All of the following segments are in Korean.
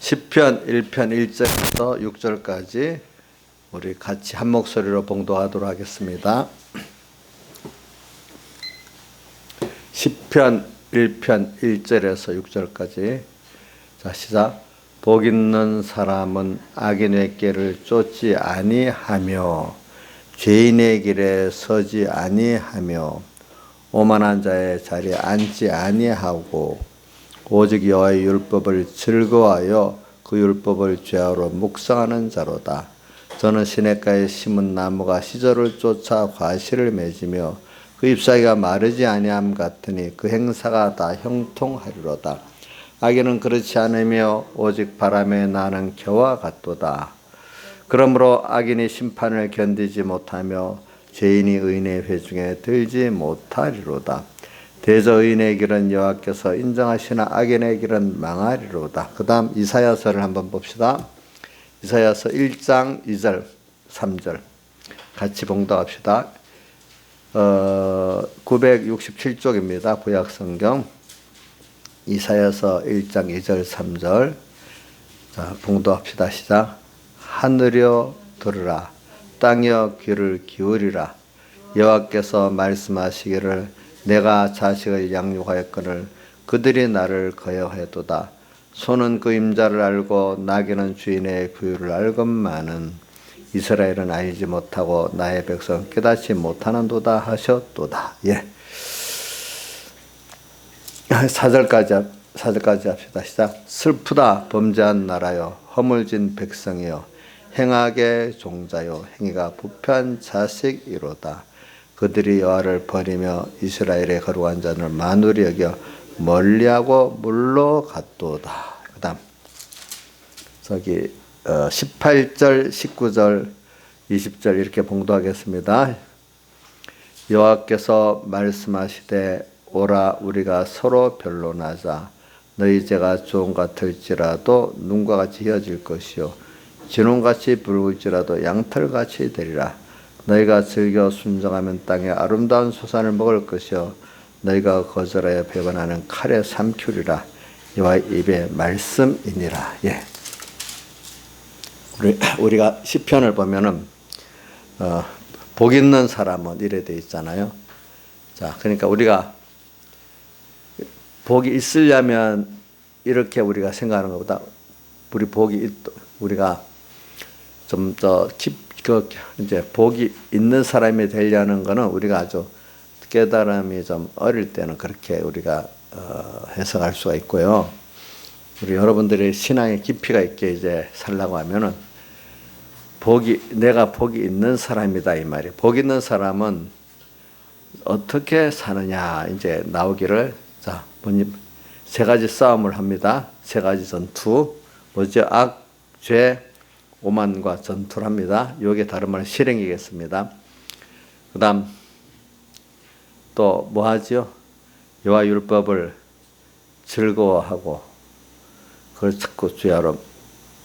시편 1편 1절부터 6절까지 우리 같이 한 목소리로 봉독하도록 하겠습니다. 시편 1편 1절에서 6절까지. 자, 시작. 복 있는 사람은 악인의 길을 쫓지 아니하며 죄인의 길에 서지 아니하며 오만한 자의 자리에 앉지 아니하고 오직 여호와의 율법을 즐거워하여 그 율법을 죄하로 묵상하는 자로다. 저는 시냇가에 심은 나무가 시절을 쫓아 과실을 맺으며 그 잎사귀가 마르지 아니함 같으니 그 행사가 다 형통하리로다. 악인은 그렇지 않으며 오직 바람에 나는 겨와 같도다. 그러므로 악인이 심판을 견디지 못하며 죄인이 의인의 회중에 들지 못하리로다. 대저 의인의 길은 여호와께서 인정하시나 악인의 길은 망하리로다. 그 다음 이사야서를 한번 봅시다. 이사야서 1장 2절 3절 같이 봉독합시다. 967쪽입니다. 구약성경 이사야서 1장 2절 3절. 자, 봉독합시다. 시작. 하늘여 들으라, 땅여 귀를 기울이라. 여호와께서 말씀하시기를 내가 자식을 양육하였거늘 그들이 나를 거역하였도다. 소는 그 임자를 알고 나귀는 주인의 부유를 알건만은 이스라엘은 알지 못하고 나의 백성 깨닫지 못하는도다 하셨도다. 예. 4절까지 합시다. 시작. 슬프다 범죄한 나라여, 허물진 백성이여, 행악의 종자요, 행위가 부패한 자식이로다. 그들이 여호와를 버리며 이스라엘의 거룩한 자를 만우리 여겨 멀리하고 물러갔도다. 그 다음 저기 18절 19절 20절 이렇게 봉독하겠습니다. 여호와께서 말씀하시되 오라, 우리가 서로 변론하자. 너희 죄가 주홍 같을지라도 눈과 같이 휘어질 것이요 진홍같이 붉을지라도 양털같이 되리라. 너희가 즐겨 순종하면 땅에 아름다운 소산을 먹을 것이요 너희가 거절하여 배반하는 칼에 삼키리라. 여호와의 입의 말씀이니라. 예. 우리가 시편을 보면은 복 있는 사람은 이래 돼 있잖아요. 자, 그러니까 우리가 복이 있으려면 이렇게 우리가 생각하는 것보다 우리가 좀 더 이제 복이 있는 사람이 되려는 거는 우리가 아주 깨달음이 좀 어릴 때는 그렇게 우리가 해석할 수가 있고요. 우리 여러분들이 신앙의 깊이가 있게 이제 살라고 하면은 내가 복이 있는 사람이다 이 말이에요. 복 있는 사람은 어떻게 사느냐 이제 나오기를, 자, 세 가지 싸움을 합니다. 세 가지 전투. 뭐죠? 악, 죄, 오만과 전투를 합니다. 이게 다른 말은 실행이겠습니다. 그 다음 또 뭐 하죠? 여호와 율법을 즐거워하고 그걸 자꾸 주야로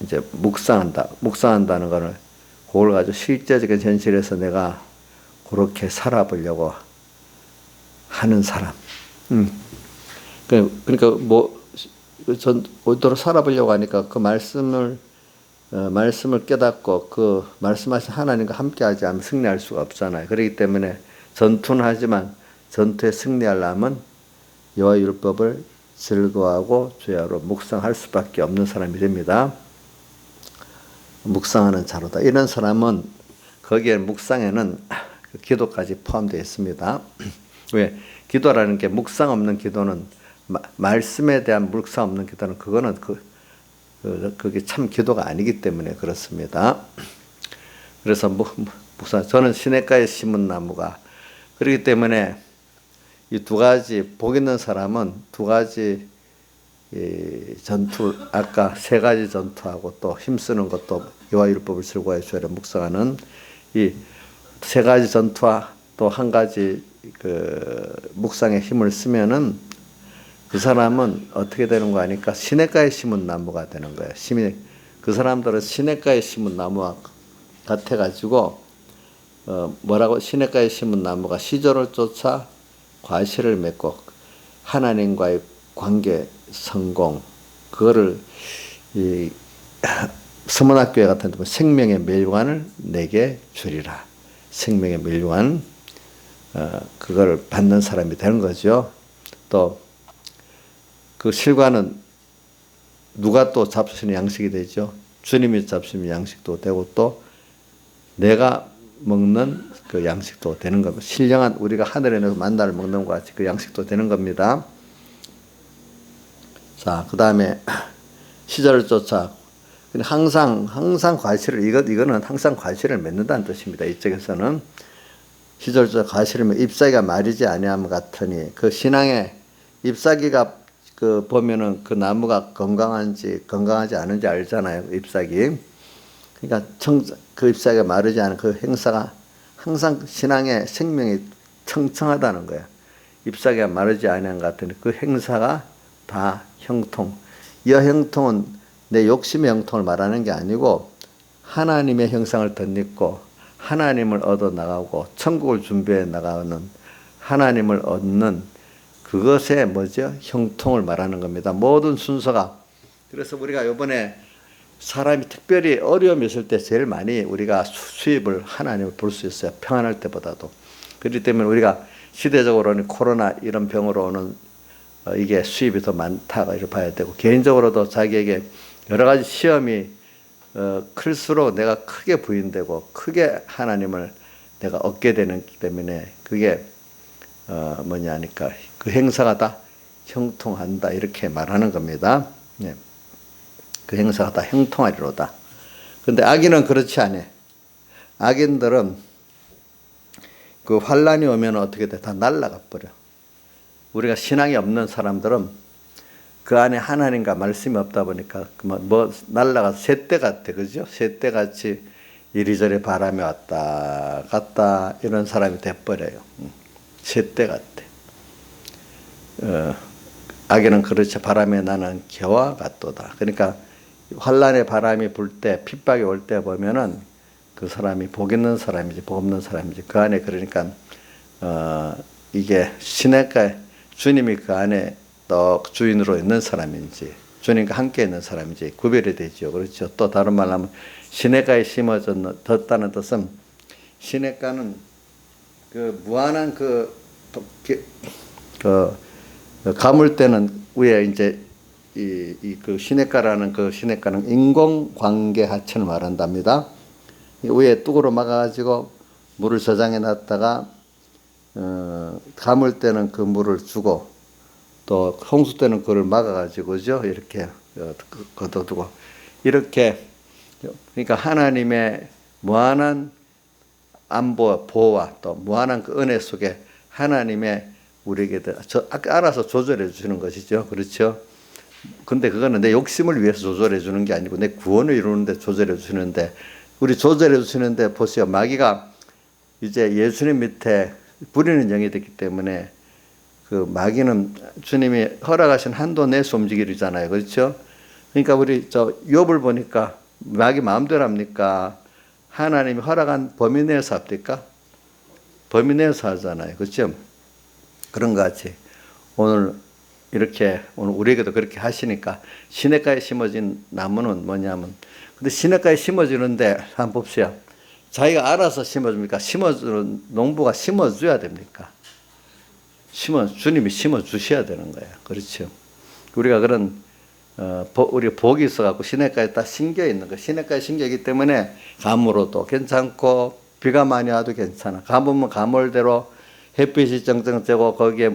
이제 묵상한다는 거는 그걸 가지고 실제적인 현실에서 내가 그렇게 살아보려고 하는 사람. 그러니까 오도록 살아보려고 하니까 그 말씀을 깨닫고 그 말씀하신 하나님과 함께하지 않으면 승리할 수가 없잖아요. 그렇기 때문에 전투는 하지만 전투에 승리하려면 여호와 율법을 즐거워하고 주야로 묵상할 수밖에 없는 사람이 됩니다. 묵상하는 자로다. 이런 사람은 거기에 묵상에는 기도까지 포함되어 있습니다. 왜? 기도라는 게 묵상 없는 기도는, 말씀에 대한 묵상 없는 기도는 그거는 그게 참 기도가 아니기 때문에 그렇습니다. 그래서 묵상, 저는 시냇가에 심은 나무가, 그렇기 때문에 이 두 가지, 복 있는 사람은 두 가지 전투, 아까 세 가지 전투하고 또 힘쓰는 것도 여호와 율법을 즐거워해 주야로 묵상하는 이 세 가지 전투와 또 한 가지 묵상에 힘을 쓰면은 그 사람은 어떻게 되는 거 아니까 시냇가에 심은 나무가 되는 거예요. 그 사람들은 시냇가에 심은 나무와 같아가지고 뭐라고? 시냇가에 심은 나무가 시절을 쫓아 과실을 맺고 하나님과의 관계 성공, 그거를 이 서문학교에 같은 데 생명의 멸관을 내게 주리라. 생명의 멸관, 그걸 받는 사람이 되는 거죠. 또 그 실과는 누가 또 잡수시는 양식이 되죠. 주님이 잡수시는 양식도 되고 또 내가 먹는 그 양식도 되는 겁니다. 신령한 우리가 하늘에 내서 만나를 먹는 것 같이 그 양식도 되는 겁니다. 자, 그 다음에 시절을 쫓아. 항상 과실을, 이거는 항상 과실을 맺는다는 뜻입니다. 이쪽에서는. 시절을 쫓아 과실을 맺, 잎사귀가 마르지 아니함 같으니, 그 신앙의 잎사귀가 그 보면은 그 나무가 건강하지 않은지 알잖아요. 잎사귀. 그러니까 그 잎사귀가 마르지 않은 그 행사가 항상 신앙의 생명이 청청하다는 거예요. 잎사귀가 마르지 않은 것 같으니 그 행사가 다 형통. 이 형통은 내 욕심의 형통을 말하는 게 아니고 하나님의 형상을 덧입고 하나님을 얻어 나가고 천국을 준비해 나가는 하나님을 얻는 그것의 뭐죠? 형통을 말하는 겁니다. 모든 순서가. 그래서 우리가 이번에 사람이 특별히 어려움이 있을 때 제일 많이 우리가 수입을 하나님을 볼 수 있어요. 평안할 때보다도. 그렇기 때문에 우리가 시대적으로는 코로나 이런 병으로 오는 이게 수입이 더 많다고 이렇게 봐야 되고, 개인적으로도 자기에게 여러 가지 시험이 클수록 내가 크게 부인되고 크게 하나님을 내가 얻게 되는 때문에 그게 뭐냐 하니까 그 행사가 다 형통한다 이렇게 말하는 겁니다. 네. 그 행사가 다 형통하리로다. 근데 악인은 그렇지 않아. 악인들은 그 환란이 오면 어떻게 돼? 다 날아가 버려. 우리가 신앙이 없는 사람들은 그 안에 하나님과 말씀이 없다 보니까 뭐 날아가서 새떼 같아, 그죠? 새떼 같이 이리저리 바람이 왔다 갔다 이런 사람이 돼버려요. 새떼 같아. 악에는 그렇지 바람에 나는 겨와 같도다. 그러니까 환란의 바람이 불 때, 핍박이 올 때 보면은 그 사람이 복 있는 사람인지 복 없는 사람인지 그 안에, 그러니까 이게 시냇가에 주님이 그 안에 또 주인으로 있는 사람인지 주님과 함께 있는 사람인지 구별이 되죠. 그렇죠. 또 다른 말로 하면 시냇가에 심어졌다는 뜻은, 시냇가는 그 무한한 그 가물대는 위에 이제 그 시냇가라는 그 시냇가는 인공관계 하천을 말한답니다. 위에 뚝으로 막아가지고 물을 저장해 놨다가 가물 때는 그 물을 주고 또 홍수 때는 그걸 막아가지고죠 이렇게 걷어두고 이렇게, 그러니까 하나님의 무한한 안보 보호와 또 무한한 그 은혜 속에 하나님의 우리에게 알아서 조절해 주시는 것이죠. 그렇죠. 근데 그거는 내 욕심을 위해서 조절해 주는 게 아니고 내 구원을 이루는데 조절해 주시는데, 우리 조절해 주시는데 보세요. 마귀가 이제 예수님 밑에 부리는 영이 됐기 때문에 그 마귀는 주님이 허락하신 한도 내에서 움직이잖아요. 그렇죠. 그러니까 우리 욥을 보니까 마귀 마음대로 합니까? 하나님이 허락한 범위 내에서 합니까? 범위 내에서 하잖아요. 그렇죠. 그런 것 같이 오늘 우리에게도 그렇게 하시니까 시냇가에 심어진 나무는 뭐냐면, 근데 시냇가에 심어주는데 한번 봅시다. 자기가 알아서 심어줍니까? 심어주는 농부가 심어줘야 됩니까? 주님이 심어주셔야 되는 거예요. 그렇죠. 우리가 그런 우리 복이 있어갖고 시냇가에 딱 심겨 있는 거. 시냇가에 심겨 있기 때문에 가물어도 괜찮고 비가 많이 와도 괜찮아. 가물면 가물대로 햇빛이 쩡쩡 쬐고 거기에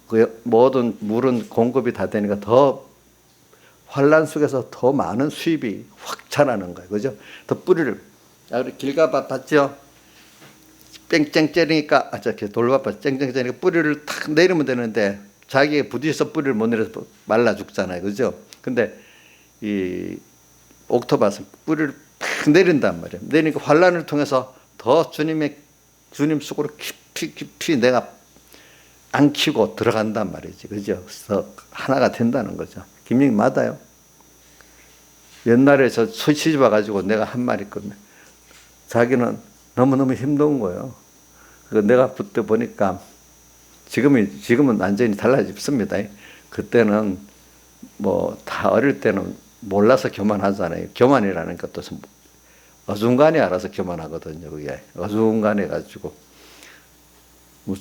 그 모든 물은 공급이 다 되니까 더 환란 속에서 더 많은 수입이 확 자라는 거예요. 그죠? 더 뿌리를, 길가밭 봤죠? 뺑뺑 째리니까, 돌밭 쨍쨍 째리니까 뿌리를 탁 내리면 되는데 자기가 부딪혀서 뿌리를 못 내려서 말라 죽잖아요. 그죠? 근데 이 옥토밭은 뿌리를 팍 내린단 말이에요. 내리니까 환란을 통해서 더 주님 속으로 깊이 내가 안키고 들어간단 말이지. 그죠? 그래서 하나가 된다는 거죠. 김영희 맞아요. 옛날에 시집 와가지고 내가 한 말 있거든요. 자기는 너무너무 힘든 거예요. 내가 그때 보니까 지금은 완전히 달라졌습니다. 그때는 뭐 다 어릴 때는 몰라서 교만하잖아요. 교만이라는 것도 어중간히 알아서 교만하거든요. 그게 어중간해 가지고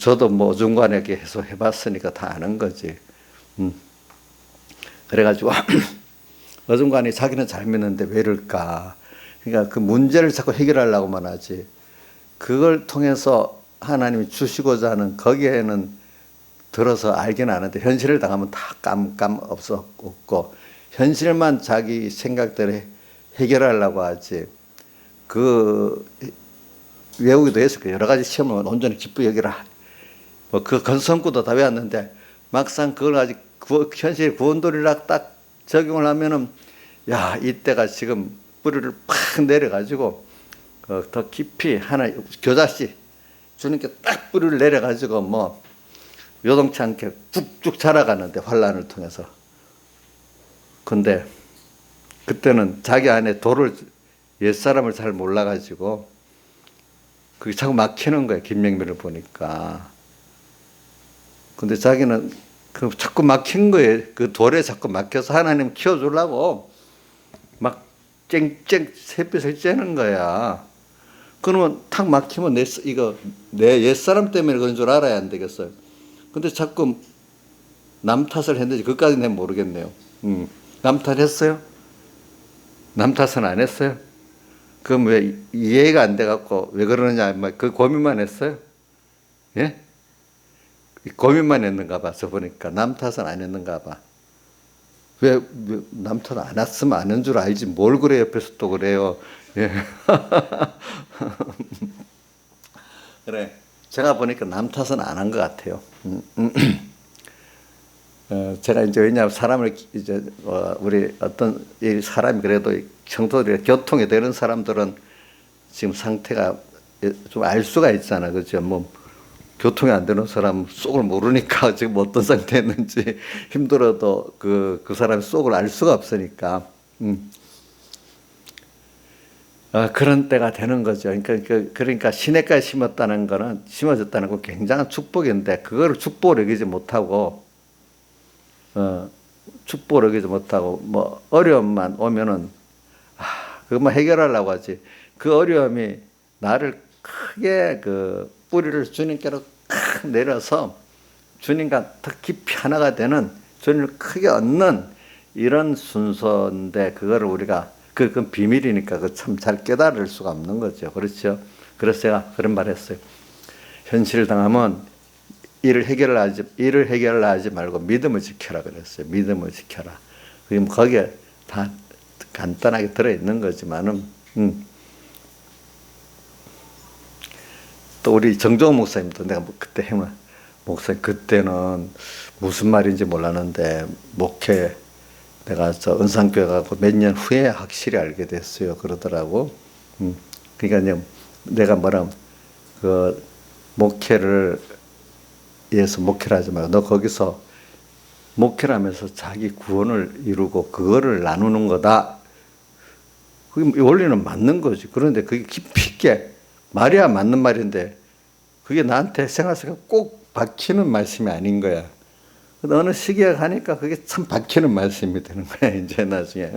저도 뭐 어중간하게 해서 해봤으니까 다 아는 거지. 그래가지고 어중간히 자기는 잘 믿는데 왜 이럴까? 그러니까 그 문제를 자꾸 해결하려고만 하지. 그걸 통해서 하나님이 주시고자 하는 거기에는 들어서 알긴 아는데 현실을 당하면 다 깜깜 없고 현실만 자기 생각대로 해결하려고 하지. 그 외우기도 했을 거예요. 여러 가지 시험을 온전히 기쁘게 여기라. 뭐 그 건성구도 다 외웠는데 막상 그걸 가지고 현실 구원도리락 딱 적용을 하면은 야 이때가 지금 뿌리를 팍 내려가지고 더 깊이 하나 교자씨 주님께 딱 뿌리를 내려가지고 뭐 요동치 않게 쭉쭉 자라가는데 환란을 통해서. 근데 그때는 자기 안에 옛사람을 잘 몰라가지고 그게 자꾸 막히는 거예요. 김명민을 보니까. 근데 자기는 그 자꾸 막힌 거예요. 그 돌에 자꾸 막혀서 하나님 키워주려고 막 쨍쨍 햇빛을 쬐는 거야. 그러면 탁 막히면 내 옛사람 때문에 그런 줄 알아야 안 되겠어요. 근데 자꾸 남 탓을 했는지 그것까지는 내가 모르겠네요. 남 탓했어요? 남 탓은 안 했어요? 그럼 왜 이해가 안 돼갖고 왜 그러느냐 그 고민만 했어요? 예? 고민만 했는가 봐. 저 보니까 남 탓은 안 했는가 봐. 왜 남 탓 안 했으면 아는 줄 알지 뭘 그래 옆에서 또 그래요. 예. 그래. 제가 보니까 남 탓은 안 한 것 같아요. 제가 이제 왜냐하면 사람을 이제 우리 어떤 이 사람이 그래도 성도들이 교통이 되는 사람들은 지금 상태가 좀 알 수가 있잖아, 그죠? 뭐 교통이 안 되는 사람 속을 모르니까 지금 어떤 상태였는지 힘들어도 그 사람의 속을 알 수가 없으니까. 그런 때가 되는 거죠. 그러니까 시냇가에 심었다는 거는 심어졌다는 건 굉장한 축복인데 그거를 축복을 여기지 못하고 축복을 여기지 못하고 뭐 어려움만 오면은 그것만 해결하려고 하지. 그 어려움이 나를 크게 그 뿌리를 주님께로 크 내려서 주님과 더 깊이 하나가 되는 주님을 크게 얻는 이런 순서인데 그거를 우리가 그건 비밀이니까 그 참 잘 깨달을 수가 없는 거죠. 그렇죠? 그래서 제가 그런 말 했어요. 현실을 당하면 일을 해결하지 말고 믿음을 지켜라 그랬어요. 믿음을 지켜라. 그게 거기에 다 간단하게 들어있는 거지만은, 또 우리 정종원 목사님도 내가 그때 해만 목사님 그때는 무슨 말인지 몰랐는데 목회 내가 저 은상교회 가고 몇 년 후에 확실히 알게 됐어요. 그러더라고. 그러니까 내가 뭐라면 그 목회를 위해서 목회를 하지 말고 너 거기서 목회를 하면서 자기 구원을 이루고 그거를 나누는 거다. 그게 원리는 맞는 거지. 그런데 그게 깊이 있게 말이야 맞는 말인데 그게 나한테 생활 속에 꼭 박히는 말씀이 아닌 거야. 어느 시기에 가니까 그게 참 박히는 말씀이 되는 거야. 이제 나중에.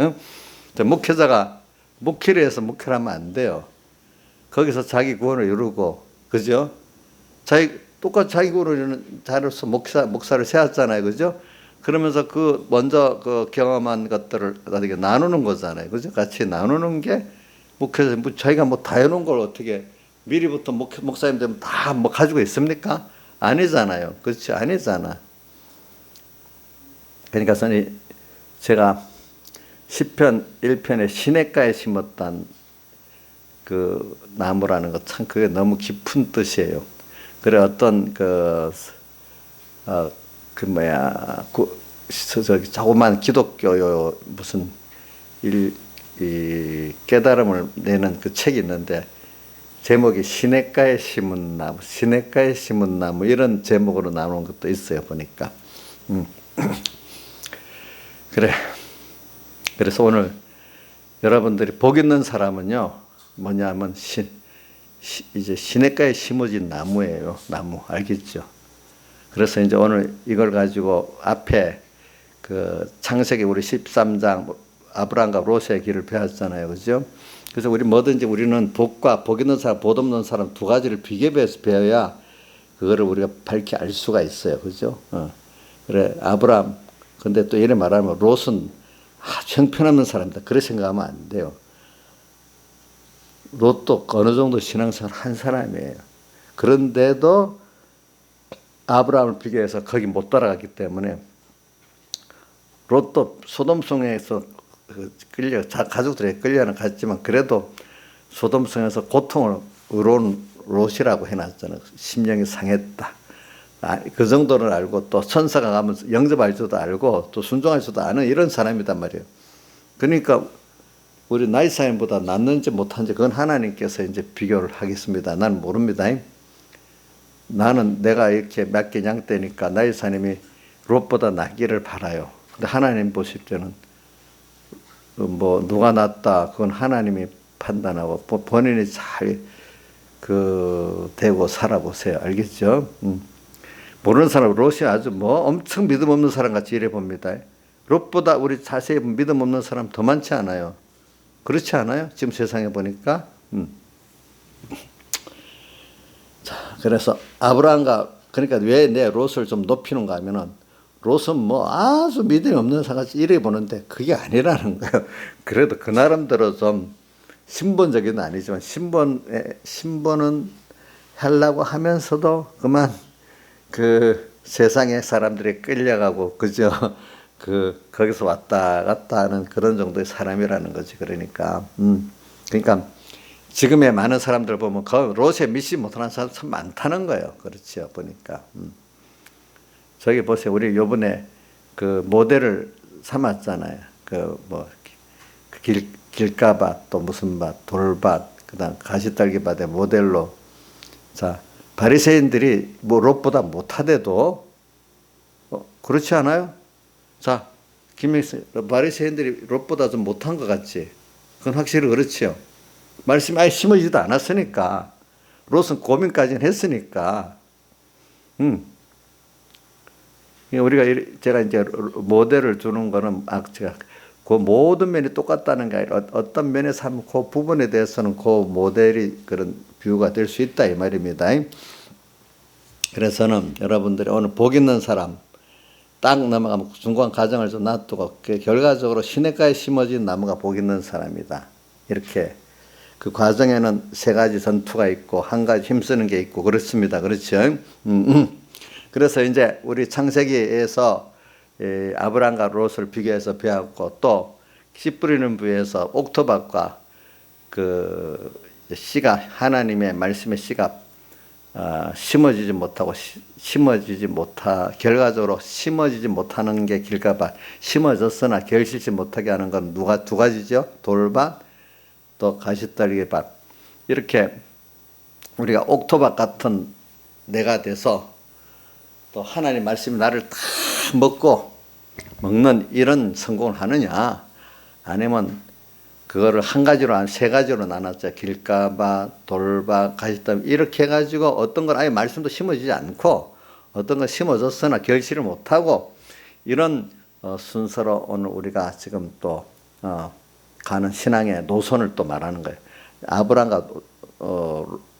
목회자가 목회를 해서 목회를 하면 안 돼요. 거기서 자기 구원을 이루고, 그죠? 똑같이 자기 구원을 이루는 자로서 목사를 세웠잖아요. 그죠? 그러면서 먼저 경험한 것들을 어떻게 나누는 거잖아요. 그죠? 같이 나누는 게 목회자, 자기가 다 해놓은 걸 어떻게 미리부터 목사님 되면 다 가지고 있습니까? 아니잖아요. 그렇지? 아니잖아. 그러니까 제가 시편 1편에 시냇가에 심었던 그 나무라는 거 참 그게 너무 깊은 뜻이에요. 그래 어떤 저기 자그마한 기독교 무슨 이 깨달음을 내는 그 책이 있는데 제목이 시냇가에 심은 나무 이런 제목으로 나오는 것도 있어요 보니까. 그래. 그래서 오늘 여러분들이 복 있는 사람은요, 뭐냐면 이제 시냇가에 심어진 나무예요. 나무. 알겠죠? 그래서 이제 오늘 이걸 가지고 앞에 그 창세기 우리 13장 아브라함과 롯의 길을 배웠잖아요. 그죠? 그래서 우리 뭐든지 우리는 복과 복 있는 사람, 복 없는 사람 두 가지를 비교해서 배워야 그거를 우리가 밝히 알 수가 있어요. 그죠? 그래, 아브라함. 근데 또 이래 말하면 롯은 아주 형편없는 사람이다. 그렇게 생각하면 안 돼요. 롯도 어느 정도 신앙생활 한 사람이에요. 그런데도 아브라함을 비교해서 거기 못 따라갔기 때문에 롯도 소돔성에서 끌려 가족들에게 끌려는 갔지만 그래도 소돔성에서 고통을 의로운 롯이라고 해놨잖아요. 심령이 상했다. 그 정도를 알고 또 천사가 가면 영접할 줄도 알고 또 순종할 줄도 아는 이런 사람이단 말이에요. 그러니까 우리 나이사님보다 낫는지 못한지 그건 하나님께서 이제 비교를 하겠습니다. 나는 모릅니다. 나는 내가 이렇게 몇 개 양떼니까 나이사님이 롯보다 낫기를 바라요. 근데 하나님 보실 때는 뭐 누가 낫다 그건 하나님이 판단하고 본인이 잘 되고 살아보세요. 알겠죠? 모르는 사람 롯이 아주 뭐 엄청 믿음 없는 사람 같이 이래 봅니다. 롯보다 우리 자세히 믿음 없는 사람 더 많지 않아요? 그렇지 않아요? 지금 세상에 보니까. 자, 그래서 아브라함과 그러니까 왜 내 롯을 좀 높이는가 하면은 롯은 뭐 아주 믿음이 없는 사람같이 이래 보는데 그게 아니라는 거예요. 그래도 그 나름대로 좀 신본적인 아니지만 신본은 하려고 하면서도 그만 그 세상의 사람들이 끌려가고 그저 거기서 왔다 갔다 하는 그런 정도의 사람이라는 거지. 그러니까 지금의 많은 사람들 보면 그 롯에 미시 못하는 사람 참 많다는 거예요. 그렇죠. 보니까 저기 보세요. 우리 요번에 그 모델을 삼았잖아요. 길가밭 또 무슨 밭 돌밭 그다음 가시딸기밭의 모델로. 자, 바리새인들이 뭐 롯보다 못하대도 그렇지 않아요? 자, 김명수 바리새인들이 롯보다 좀 못한 것 같지? 그건 확실히 그렇지요. 말씀이 아예 심어지도 않았으니까 롯은 고민까지는 했으니까. 제가 이제 모델을 주는 거는 제가 그 모든 면이 똑같다는 게 아니라 어떤 면에서 하면 그 부분에 대해서는 그 모델이 그런 뷰가 될 수 있다 이 말입니다. 그래서는 여러분들이 오늘 복 있는 사람 딱 넘어가면 중간 과정을 좀 놔두고 결과적으로 시냇가에 심어진 나무가 복 있는 사람이다. 이렇게 그 과정에는 세 가지 전투가 있고 한 가지 힘쓰는 게 있고 그렇습니다. 그렇죠? 그래서 이제 우리 창세기에서 아브람과 롯을 비교해서 배웠고 또 씨 뿌리는 부에서 옥토밭과 그 씨가 하나님의 말씀의 씨가 심어지지 못하고 결과적으로 심어지지 못하는 게 길가밭, 심어졌으나 결실치 못하게 하는 건 누가 두 가지죠? 돌밭 또 가시떨기밭. 이렇게 우리가 옥토밭 같은 내가 돼서 또 하나님 말씀이 나를 다 먹는 이런 성공을 하느냐 아니면 그거를 한 가지로 세 가지로 나눴죠. 길가밭, 돌밭, 가시떨기 이렇게 해가지고 어떤 건 아예 말씀도 심어지지 않고 어떤 건 심어졌으나 결실을 못하고 이런 순서로 오늘 우리가 지금 또 가는 신앙의 노선을 또 말하는 거예요. 아브람과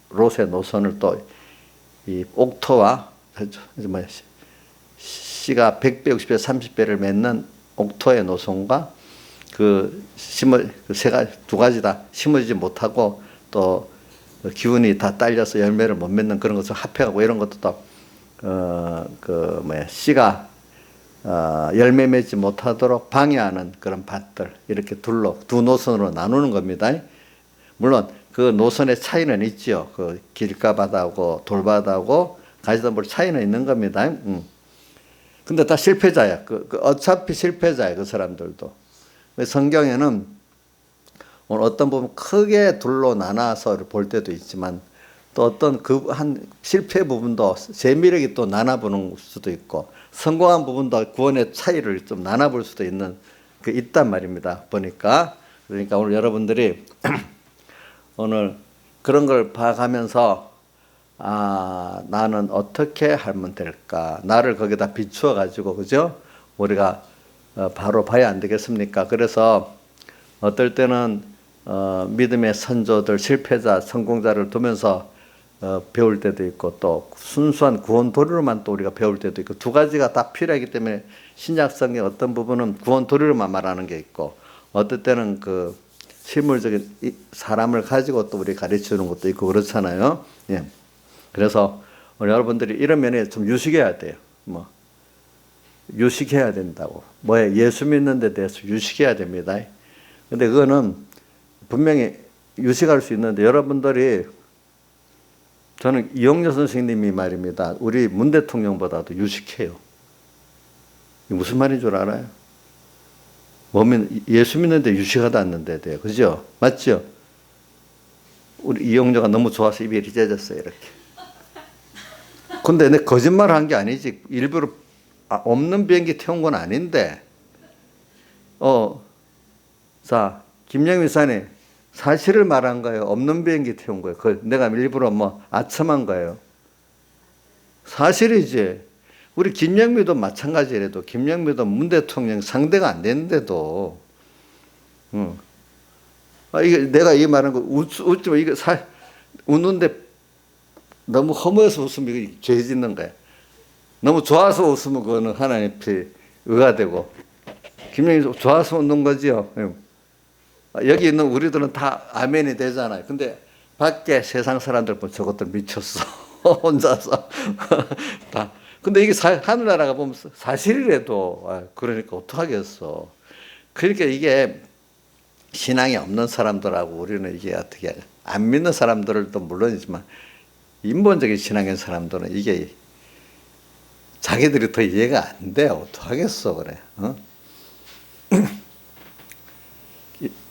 롯의 노선을 또 이 옥토와 씨가 100배, 60배, 30배를 맺는 옥토의 노선과 두 가지 다 심어지지 못하고 또 기운이 다 딸려서 열매를 못 맺는 그런 것을 합해가고 이런 것도 또 씨가 열매 맺지 못하도록 방해하는 그런 밭들 이렇게 두 노선으로 나누는 겁니다. 물론 그 노선의 차이는 있죠. 그 길가밭하고 돌밭하고 가시덤불 차이는 있는 겁니다. 근데 다 실패자야. 어차피 실패자야. 그 사람들도. 성경에는 오늘 어떤 부분 크게 둘로 나눠서 볼 때도 있지만 또 어떤 한 실패 부분도 세밀하게 또 나눠보는 수도 있고 성공한 부분도 구원의 차이를 좀 나눠볼 수도 있단 말입니다. 보니까. 그러니까 오늘 여러분들이 오늘 그런 걸 봐가면서 나는 어떻게 하면 될까? 나를 거기다 비추어 가지고 그죠? 우리가 바로 봐야 안 되겠습니까? 그래서 어떨 때는 믿음의 선조들, 실패자, 성공자를 두면서 배울 때도 있고, 또 순수한 구원 도리로만 또 우리가 배울 때도 있고, 두 가지가 다 필요하기 때문에 신약 성경 어떤 부분은 구원 도리로만 말하는 게 있고, 어떨 때는 그 실물적인 사람을 가지고 또 우리 가르치는 것도 있고 그렇잖아요. 예. 그래서 우리 여러분들이 이런 면에 좀 유식해야 돼요. 뭐 유식해야 된다고. 뭐에 예수 믿는 데 대해서 유식해야 됩니다. 근데 그거는 분명히 유식할 수 있는데, 여러분들이, 저는 이용렬 선생님이 말입니다. 우리 문 대통령보다도 유식해요. 이게 무슨 말인 줄 알아요? 예수 믿는데 유식하다는 데 돼요. 그죠? 맞죠? 우리 이용렬가 너무 좋아서 입이 이렇게 째졌어요. 이렇게. 근데 내 거짓말 한 게 아니지. 일부러 없는 비행기 태운 건 아닌데. 자, 김영미 사님, 사실을 말한 거예요? 없는 비행기 태운 거예요? 내가 일부러 뭐 아첨한 거예요? 사실이지. 우리 김영미도 마찬가지래도, 김영미도 문 대통령 상대가 안 되는데도, 이게 내가 이 말한 거 웃지 마. 이거 웃는데 너무 허무해서 웃으면 이거 죄 짓는 거야. 너무 좋아서 웃으면 그거는 하나님 앞에 의가 되고, 김영미 좋아서 웃는 거지요. 여기 있는 우리들은 다 아멘이 되잖아요. 근데 밖에 세상 사람들 보면 저것들 미쳤어. 혼자서. 다. 근데 이게 하늘나라가 보면 사실이라도, 그러니까 어떡하겠어. 그러니까 이게 신앙이 없는 사람들하고 우리는 이게 어떻게, 안 믿는 사람들도 물론이지만, 인본적인 신앙인 사람들은 이게 자기들이 더 이해가 안 돼요. 어떡하겠어, 그래.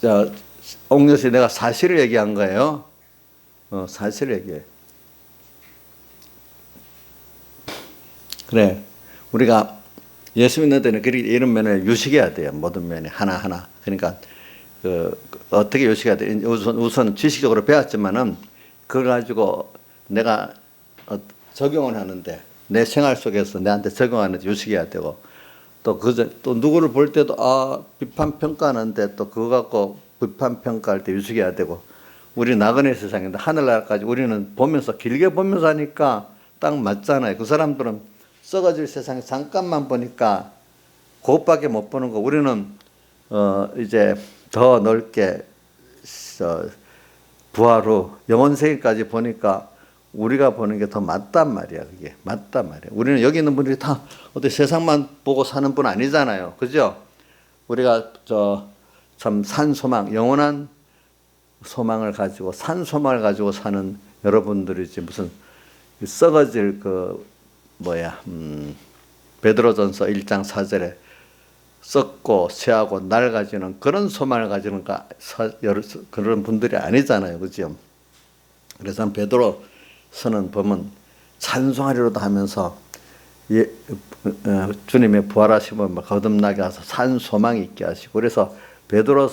자, 옥녀씨 내가 사실을 얘기한 거예요. 사실을 얘기해. 그래. 우리가 예수 믿는 데는 이런 면을 유식해야 돼요. 모든 면에 하나하나. 그러니까, 어떻게 유식해야 돼? 우선 지식적으로 배웠지만은, 그걸 가지고 내가 적용을 하는데, 내 생활 속에서 내한테 적용하는데 유식해야 되고, 또 누구를 볼 때도, 비판 평가하는데 또 그거 갖고 비판 평가할 때 유식해야 되고, 우리 나그네 세상인데 하늘나라까지 우리는 보면서, 길게 보면서 하니까 딱 맞잖아요. 그 사람들은 썩어질 세상에 잠깐만 보니까 그것밖에 못 보는 거. 우리는 이제 더 넓게 부활 후 영원세계까지 보니까 우리가 보는 게 더 맞단 말이야. 그게 맞단 말이야. 우리는 여기 있는 분들이 다 어디 세상만 보고 사는 분 아니잖아요. 그죠? 우리가 참 산소망, 영원한 소망을 가지고, 산소망을 가지고 사는 여러분들이지, 무슨 썩어질 베드로전서 1장 4절에 썩고 쇠하고 낡아지는 그런 소망을 가지는 그런 분들이 아니잖아요. 그죠? 그래서 베드로서는 보면 찬송하리로다 하면서 주님의 부활하심을 거듭나게 하셔서 산 소망이 있게 하시고, 그래서 베드로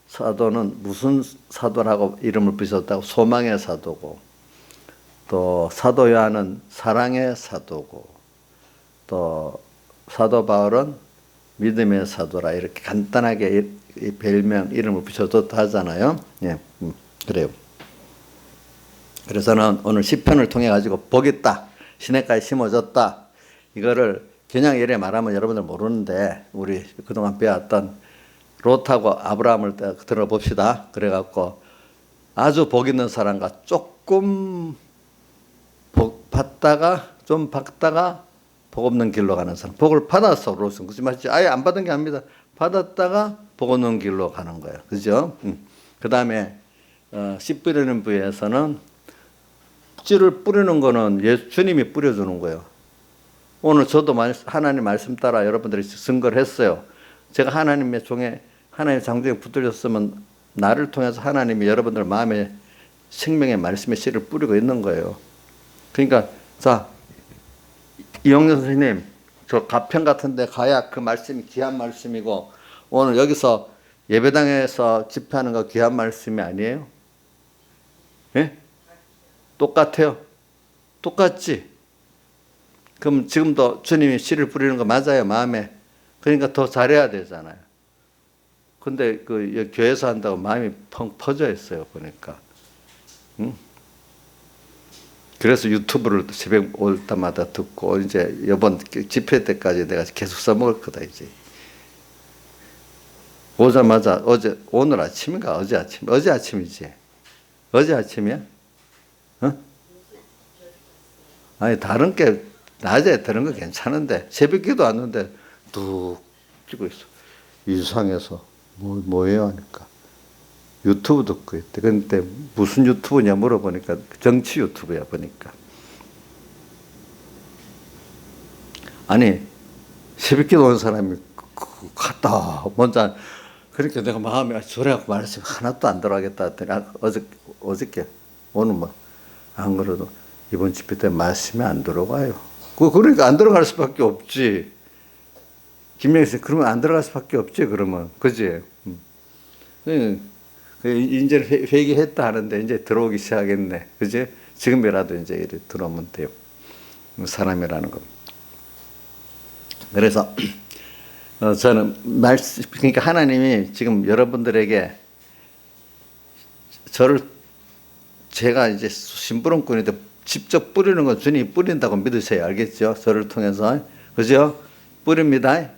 사도는 무슨 사도라고 이름을 붙였다고? 소망의 사도고, 또 사도 요한은 사랑의 사도고, 또 사도 바울은 믿음의 사도라, 이렇게 간단하게 이 별명 이름을 붙여줬다 하잖아요. 예, 그래요. 그래서는 오늘 시편을 통해 가지고 복있다, 시냇가에 심어졌다, 이거를 그냥 이래 말하면 여러분들 모르는데, 우리 그동안 배웠던 롯하고 아브라함을 들어봅시다. 그래갖고 아주 복 있는 사람과 조금 복 받다가 좀 받다가 복 없는 길로 가는 사람. 복을 받았어, 롯은. 그렇지 맞지? 아예 안 받은 게 아닙니다. 받았다가 복 없는 길로 가는 거예요. 그죠? 그 다음에 씨 뿌리는 부에서는 씨를 뿌리는 거는 주님이 뿌려주는 거예요. 오늘 저도 하나님 말씀 따라 여러분들이 증거를 했어요. 제가 하나님의 종에, 하나님의 장중에 붙들렸으면 나를 통해서 하나님이 여러분들 마음에 생명의 말씀의 씨를 뿌리고 있는 거예요. 그러니까 자, 이용렬 선생님, 저 가평 같은 데 가야 그 말씀이 귀한 말씀이고, 오늘 여기서 예배당에서 집회하는 거 귀한 말씀이 아니에요? 예? 똑같아요? 똑같지? 그럼 지금도 주님이 씨를 뿌리는 거 맞아요, 마음에? 그러니까 더 잘해야 되잖아요. 근데 그 교회에서 한다고 마음이 펑 퍼져 있어요, 보니까. 응? 그래서 유튜브를 새벽 올 때마다 듣고, 이제 이번 집회 때까지 내가 계속 써먹을 거다, 이제. 오자마자 오늘 아침인가? 어제 아침이지. 어제 아침이야? 어? 아니, 다른 게, 낮에 들은 거 괜찮은데, 새벽 기도 왔는데, 뚝 찍고 있어. 이상해서, 뭐예요? 하니까. 유튜브 듣고 있대. 근데 무슨 유튜브냐 물어보니까, 정치 유튜브야, 보니까. 아니, 새벽 기도 온 사람이 갔다. 먼저, 그러니까 내가 마음에 저래갖고 말씀 하나도 안 들어가겠다 했더니, 어저께, 오늘 뭐, 안 그래도 이번 집회 때 말씀이 안 들어가요. 그러니까 안 들어갈 수밖에 없지. 김영희 씨, 그러면 안 들어갈 수밖에 없지, 그러면. 그지? 이제 회개했다 하는데, 이제 들어오기 시작했네. 그지? 지금이라도 이제 이렇게 들어오면 돼요. 사람이라는 거. 그래서, 저는 그러니까 하나님이 지금 여러분들에게 제가 이제 심부름꾼인데 직접 뿌리는 건 주님이 뿌린다고 믿으셔야 알겠죠? 저를 통해서. 그죠? 뿌립니다.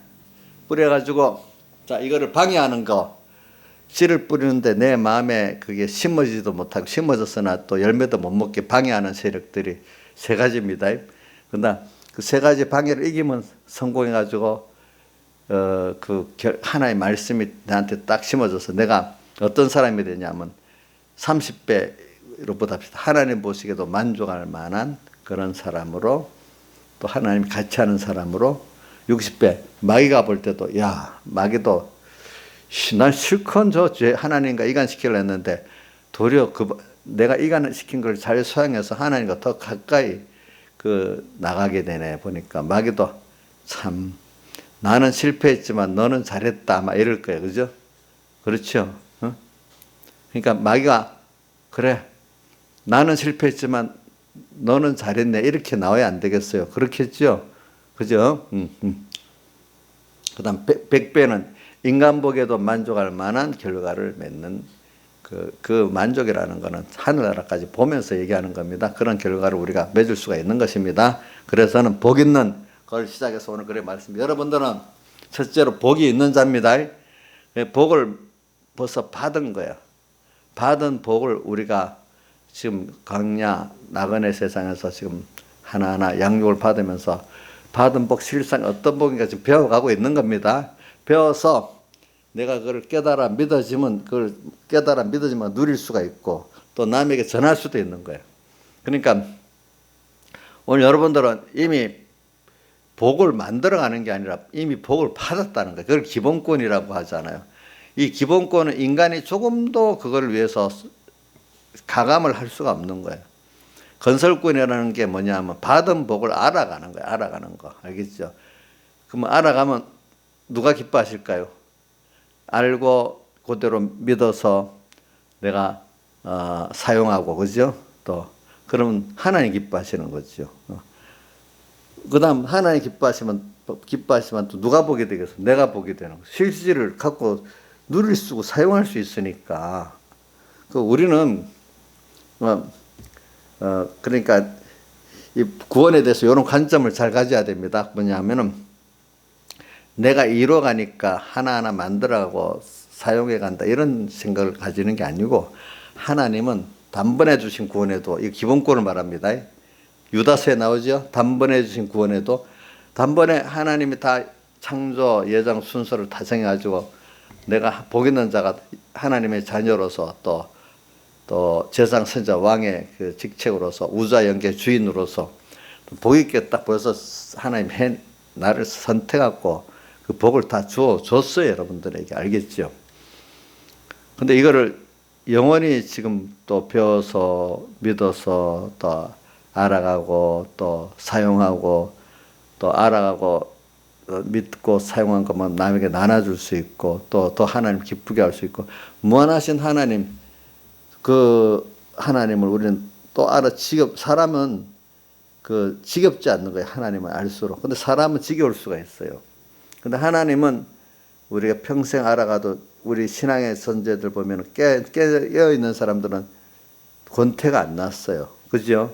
뿌려가지고, 자, 이거를 방해하는 거. 씨를 뿌리는데 내 마음에 그게 심어지도 못하고, 심어졌으나 또 열매도 못 먹게 방해하는 세력들이 세 가지입니다. 그러나 그 세 가지 방해를 이기면 성공해가지고, 하나의 말씀이 나한테 딱 심어져서 내가 어떤 사람이 되냐면 30배로 보답시다. 하나님 보시기에도 만족할 만한 그런 사람으로, 또 하나님 같이 하는 사람으로 60배. 마귀가 볼 때도, 야, 마귀도 난 실컷 하나님과 이간시키려 했는데 도리어 내가 이간시킨 걸 잘 소양해서 하나님과 더 가까이 나가게 되네. 보니까 마귀도 참, 나는 실패했지만 너는 잘했다, 막 이럴 거예요. 그죠? 그렇죠? 어? 그러니까 마귀가, 그래, 나는 실패했지만 너는 잘했네, 이렇게 나와야 안 되겠어요. 그렇겠죠? 그죠? 그 다음 100배는 인간 보기에도 만족할 만한 결과를 맺는 그 만족이라는 것은 하늘나라까지 보면서 얘기하는 겁니다. 그런 결과를 우리가 맺을 수가 있는 것입니다. 그래서는 복 있는 걸 시작해서 오늘 그래 말씀입니다. 여러분들은 첫째로 복이 있는 자입니다. 복을 벌써 받은 거예요. 받은 복을 우리가 지금 광야 나그네 세상에서 지금 하나하나 양육을 받으면서 받은 복, 실상 어떤 복인가 지금 배워가고 있는 겁니다. 배워서 내가 그걸 깨달아 믿어지면 누릴 수가 있고 또 남에게 전할 수도 있는 거예요. 그러니까 오늘 여러분들은 이미 복을 만들어가는 게 아니라 이미 복을 받았다는 거예요. 그걸 기본권이라고 하잖아요. 이 기본권은 인간이 조금도 그걸 위해서 가감을 할 수가 없는 거예요. 건설권이라는 게 뭐냐면 받은 복을 알아가는 거예요. 알아가는 거. 알겠죠? 그러면 알아가면 누가 기뻐하실까요? 알고 그대로 믿어서 내가 사용하고, 그죠? 또 그러면 하나님 기뻐하시는 거죠. 그 다음 하나님 기뻐하시면 또 누가 보게 되겠어? 내가 보게 되는 거죠. 실질을 갖고 누릴 수 있고 사용할 수 있으니까. 우리는 그러니까 이 구원에 대해서 이런 관점을 잘 가져야 됩니다. 뭐냐면은 내가 이뤄가니까 하나하나 만들어가고 사용해간다, 이런 생각을 가지는 게 아니고, 하나님은 단번에 주신 구원에도, 이 기본권을 말합니다. 유다서에 나오죠. 단번에 주신 구원에도 단번에 하나님이 다 창조 예정 순서를 다 정해가지고 내가 복 있는 자가 하나님의 자녀로서 또 제상 선자 왕의 그 직책으로서 우주와 영계 주인으로서 복 있게 딱 보여서 하나님 나를 선택하고 그 복을 다 줬어요. 여러분들에게. 알겠죠? 근데 이거를 영원히 지금 또 배워서 믿어서 또 알아가고 또 사용하고 또 알아가고 믿고 사용한 것만 남에게 나눠줄 수 있고 또 더 하나님 기쁘게 할 수 있고, 무한하신 하나님, 그 하나님을 우리는 또 사람은 지겹지 않는 거예요. 하나님을 알수록. 근데 사람은 지겨울 수가 있어요. 근데 하나님은 우리가 평생 알아가도 우리 신앙의 선제들 보면 깨어 있는 사람들은 권태가 안 났어요. 그죠?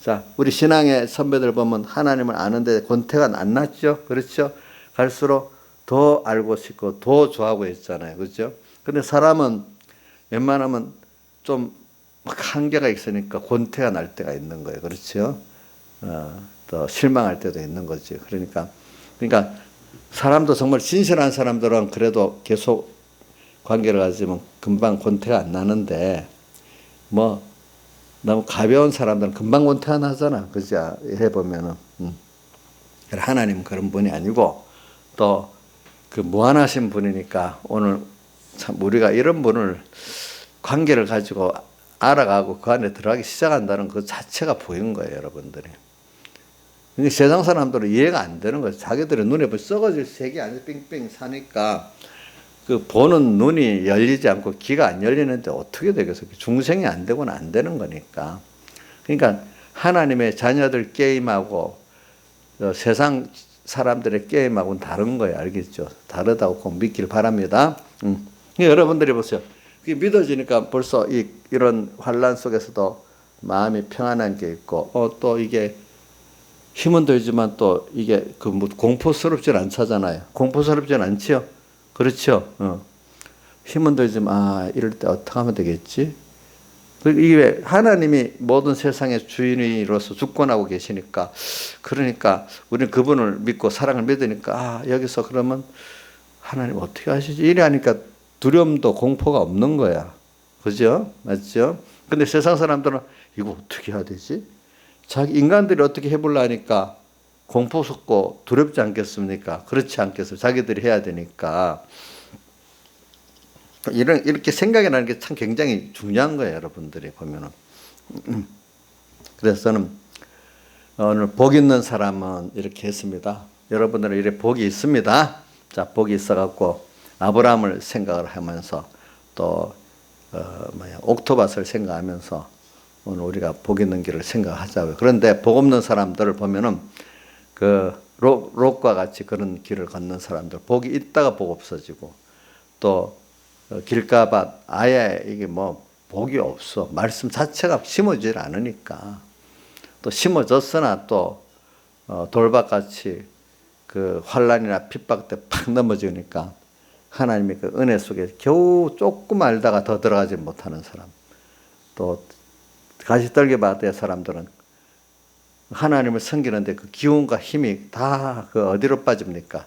자, 우리 신앙의 선배들 보면 하나님을 아는데 권태가 안 났죠? 그렇죠? 갈수록 더 알고 싶고 더 좋아하고 있잖아요. 그죠? 근데 사람은 웬만하면 좀 한계가 있으니까 권태가 날 때가 있는 거예요. 그렇죠? 또 실망할 때도 있는 거지. 그러니까 사람도 정말 진실한 사람들은 그래도 계속 관계를 가지면 금방 권태가 안 나는데 뭐 너무 가벼운 사람들은 금방 권태가 나잖아. 그죠? 해보면은. 하나님은 그런 분이 아니고 또 그 무한하신 분이니까 오늘 참 우리가 이런 분을 관계를 가지고 알아가고 그 안에 들어가기 시작한다는 그 자체가 보이는 거예요, 여러분들이. 그러니까 세상 사람들은 이해가 안 되는 거예요. 자기들의 눈에 썩어질 색이 아니라 뺑뺑 사니까 그 보는 눈이 열리지 않고 귀가 안 열리는데 어떻게 되겠어요? 중생이 안 되고는 안 되는 거니까. 그러니까 하나님의 자녀들 게임하고 세상 사람들의 게임하고는 다른 거예요. 알겠죠? 다르다고 꼭 믿길 바랍니다. 여러분들이 보세요. 그게 믿어지니까 벌써 이런 환란 속에서도 마음이 평안한 게 있고, 또 이게 힘은 들지만 또 이게 공포스럽진 않잖아요. 공포스럽진 않지요? 그렇죠? 힘은 들지만, 이럴 때 어떻게 하면 되겠지? 이게 하나님이 모든 세상의 주인으로서 주권하고 계시니까, 그러니까 우리는 그분을 믿고 사랑을 믿으니까 여기서 그러면 하나님 어떻게 하시지? 이래 하니까 두려움도 공포가 없는 거야. 그죠? 맞죠? 근데 세상 사람들은 이거 어떻게 해야 되지? 자기 인간들이 어떻게 해보려 하니까 공포스럽고 두렵지 않겠습니까? 그렇지 않겠어요? 자기들이 해야 되니까. 이렇게 생각이 나는 게 참 굉장히 중요한 거예요, 여러분들이 보면은. 그래서 저는 오늘 복 있는 사람은 이렇게 했습니다. 여러분들은 이렇게 복이 있습니다. 자, 복이 있어갖고 아브라함을 생각을 하면서 또 옥토밭을 생각하면서 오늘 우리가 복 있는 길을 생각하자고요. 그런데 복 없는 사람들을 보면은 그 롯과 같이 그런 길을 걷는 사람들, 복이 있다가 복 없어지고 또 길가밭 아예 이게 복이 없어. 말씀 자체가 심어지질 않으니까. 또 심어졌으나 또 돌밭같이 그 환란이나 핍박 때 팍 넘어지니까 하나님의 그 은혜 속에 겨우 조금 알다가 더 들어가지 못하는 사람. 또 가시떨기밭의 사람들은 하나님을 섬기는데 그 기운과 힘이 다 그 어디로 빠집니까?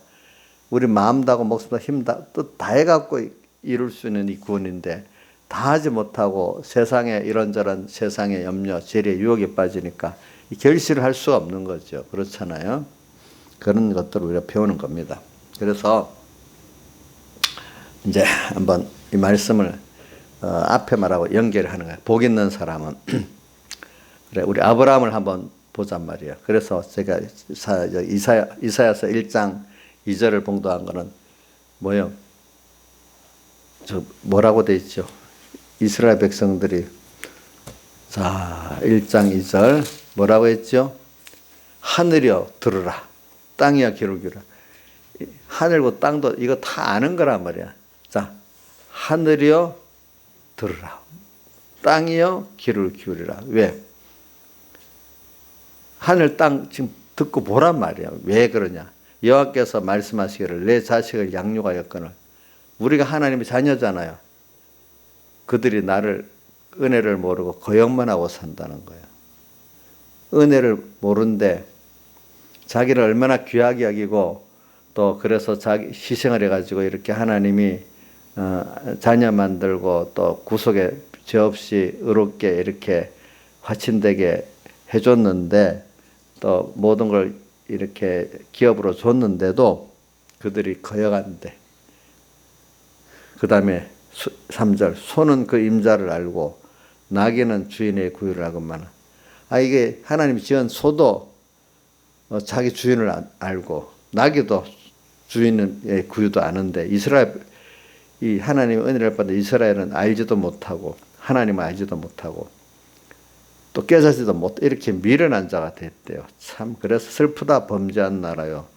우리 마음다고 목숨다 힘다 뜻 다 해갖고 이룰 수 있는 이 구원인데 다 하지 못하고 세상에 이런저런 세상의 염려, 재리의 유혹에 빠지니까 이 결실을 할 수가 없는 거죠. 그렇잖아요. 그런 것들을 우리가 배우는 겁니다. 그래서 이제 한번 이 말씀을 앞에 말하고 연결하는 거예요. 복 있는 사람은 그래 우리 아브라함을 한번 보잔 말이에요. 그래서 제가 이사야서 1장 2절을 봉독한 거는 뭐예요? 뭐라고 돼 있죠? 이스라엘 백성들이 자 1장 2절 뭐라고 했죠? 하늘이여 들으라 땅이여 귀를 기울이라. 하늘과 땅도 이거 다 아는 거란 말이야. 자 하늘이여 들으라 땅이여 귀를 기울이라. 왜? 하늘 땅 지금 듣고 보란 말이야. 왜 그러냐? 여호와께서 말씀하시기를 내 자식을 양육하였거늘. 우리가 하나님의 자녀잖아요. 그들이 나를 은혜를 모르고 거역만 하고 산다는 거예요. 은혜를 모른데 자기를 얼마나 귀하게 여기고 또 그래서 자기 희생을 해가지고 이렇게 하나님이 자녀 만들고 또 구속에 죄 없이 의롭게 이렇게 화친되게 해줬는데 또 모든 걸 이렇게 기업으로 줬는데도 그들이 거역한대. 그 다음에 3절 소는 그 임자를 알고 나귀는 주인의 구유를 하건만. 이게 하나님이 지은 소도 자기 주인을 알고 나귀도 주인의 구유도 아는데 이 하나님의 은혜를 받은 이스라엘은 알지도 못하고 하나님을 알지도 못하고 또 깨닫지도 못 이렇게 미련한 자가 됐대요. 참 그래서 슬프다 범죄한 나라요.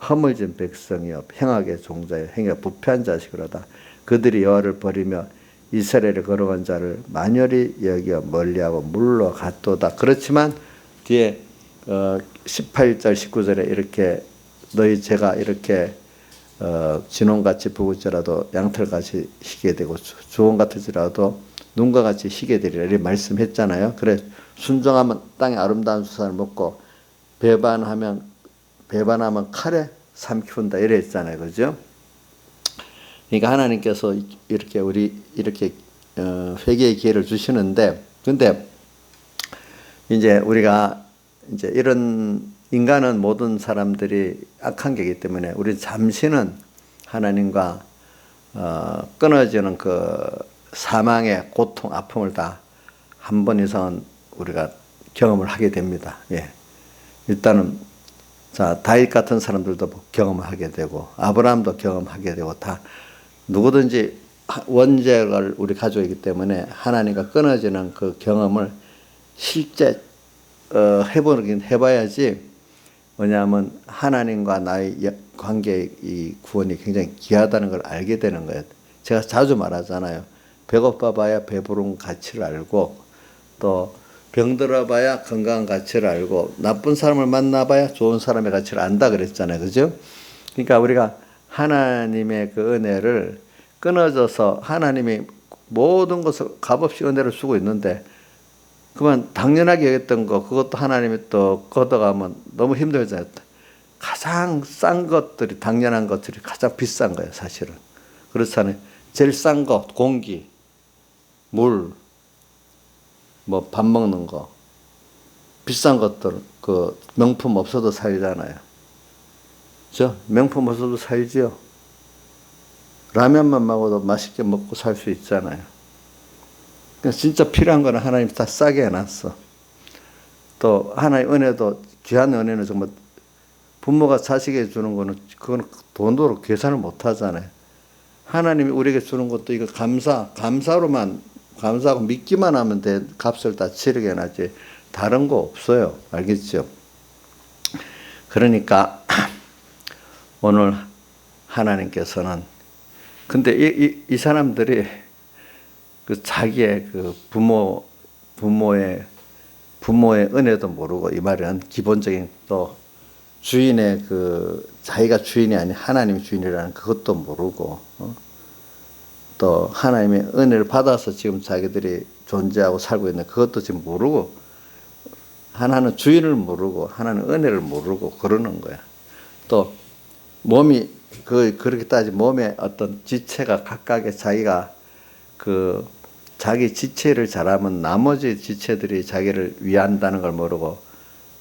허물진 백성이여 행악의 종자여 행여 부패한 자식으로다. 그들이 여호와를 버리며 이스라엘에 걸어간 자를 만열히 여겨 멀리하고 물러갔도다. 그렇지만 뒤에 18절 19절에 이렇게 너희 제가 이렇게 진홍같이 부을지라도 양털같이 희게 되고 주홍 같을지라도 눈과 같이 희게 되리라 이렇게 말씀했잖아요. 그래 순종하면 땅의 아름다운 수산을 먹고 배반하면 칼에 삼키운다 이래 했잖아요. 그죠? 그러니까 하나님께서 이렇게 회개의 기회를 주시는데, 근데 이제 우리가 이제 이런 인간은 모든 사람들이 악한 게이기 때문에 우리 잠시는 하나님과 끊어지는 그 사망의 고통, 아픔을 다 한 번 이상은 우리가 경험을 하게 됩니다. 예. 일단은 자 다윗 같은 사람들도 경험을 하게 되고 아브라함도 경험하게 되고 다 누구든지 원죄를 우리 가지고 있기 때문에 하나님과 끊어지는 그 경험을 실제 해보긴 해봐야지. 뭐냐면 하나님과 나의 관계의 이 구원이 굉장히 귀하다는 걸 알게 되는 거예요. 제가 자주 말하잖아요. 배고파봐야 배부른 가치를 알고 또 병들어봐야 건강한 가치를 알고 나쁜 사람을 만나봐야 좋은 사람의 가치를 안다 그랬잖아요. 그죠? 그러니까 우리가 하나님의 그 은혜를 끊어져서 하나님이 모든 것을 값없이 은혜를 주고 있는데 그만 당연하게 여겼던 거 그것도 하나님이 또 걷어가면 너무 힘들잖아요. 가장 싼 것들이 당연한 것들이 가장 비싼 거예요. 사실은. 그렇잖아요. 제일 싼 거 공기, 물, 뭐 밥 먹는 거 비싼 것들 그 명품 없어도 살잖아요. 그죠? 명품 없어도 살지요. 라면만 먹어도 맛있게 먹고 살 수 있잖아요. 그러니까 진짜 필요한 거는 하나님 다 싸게 해놨어. 또 하나의 은혜도 귀한 은혜는 정말 부모가 자식에게 주는 거는 그건 돈으로 계산을 못 하잖아요. 하나님이 우리에게 주는 것도 이거 감사로만 감사하고 믿기만 하면 돼. 값을 다 치르게 해놨지 다른 거 없어요. 알겠죠? 그러니까 오늘 하나님께서는 근데 이 사람들이 그 자기의 그 부모의 은혜도 모르고 이 말은 기본적인 또 주인의 그 자기가 주인이 아닌 하나님이 주인이라는 그것도 모르고 또 하나님의 은혜를 받아서 지금 자기들이 존재하고 살고 있는 그것도 지금 모르고 하나는 주인을 모르고 하나는 은혜를 모르고 그러는 거야. 또 몸이 그렇게 따지 몸의 어떤 지체가 각각의 자기가 그 자기 지체를 잘하면 나머지 지체들이 자기를 위한다는 걸 모르고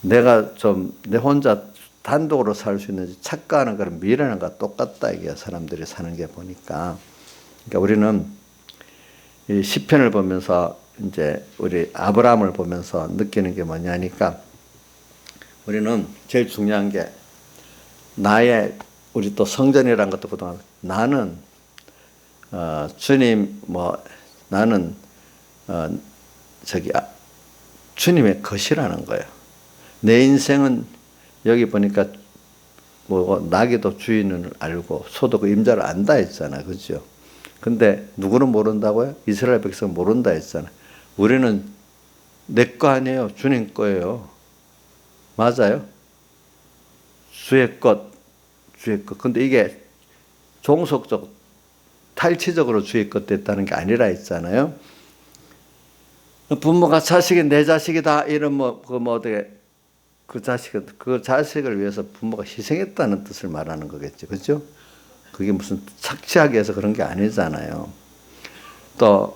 내가 좀 내 혼자 단독으로 살 수 있는지 착각하는 걸 미련한 것 똑같다 이게 사람들이 사는 게 보니까. 그러니까 우리는 이 시편을 보면서 이제 우리 아브라함을 보면서 느끼는 게 뭐냐니까 우리는 제일 중요한 게 우리 또 성전이라는 것도 그동안 나는 주님 나는 주님의 것이라는 거예요. 내 인생은 여기 보니까 나귀도 주인을 알고 소도 그 임자를 안다 했잖아요. 그죠? 근데 누구는 모른다고요? 이스라엘 백성은 모른다 했잖아요. 우리는 내 거 아니에요. 주님 거예요. 맞아요? 주의 것. 근데 이게 종속적, 탈취적으로 주의 것 됐다는 게 아니라 했잖아요. 부모가 자식이 내 자식이다 이런 어떻게 그 자식을 위해서 부모가 희생했다는 뜻을 말하는 거겠죠. 그렇죠? 그게 무슨 착취하기 위해서 그런 게 아니잖아요. 또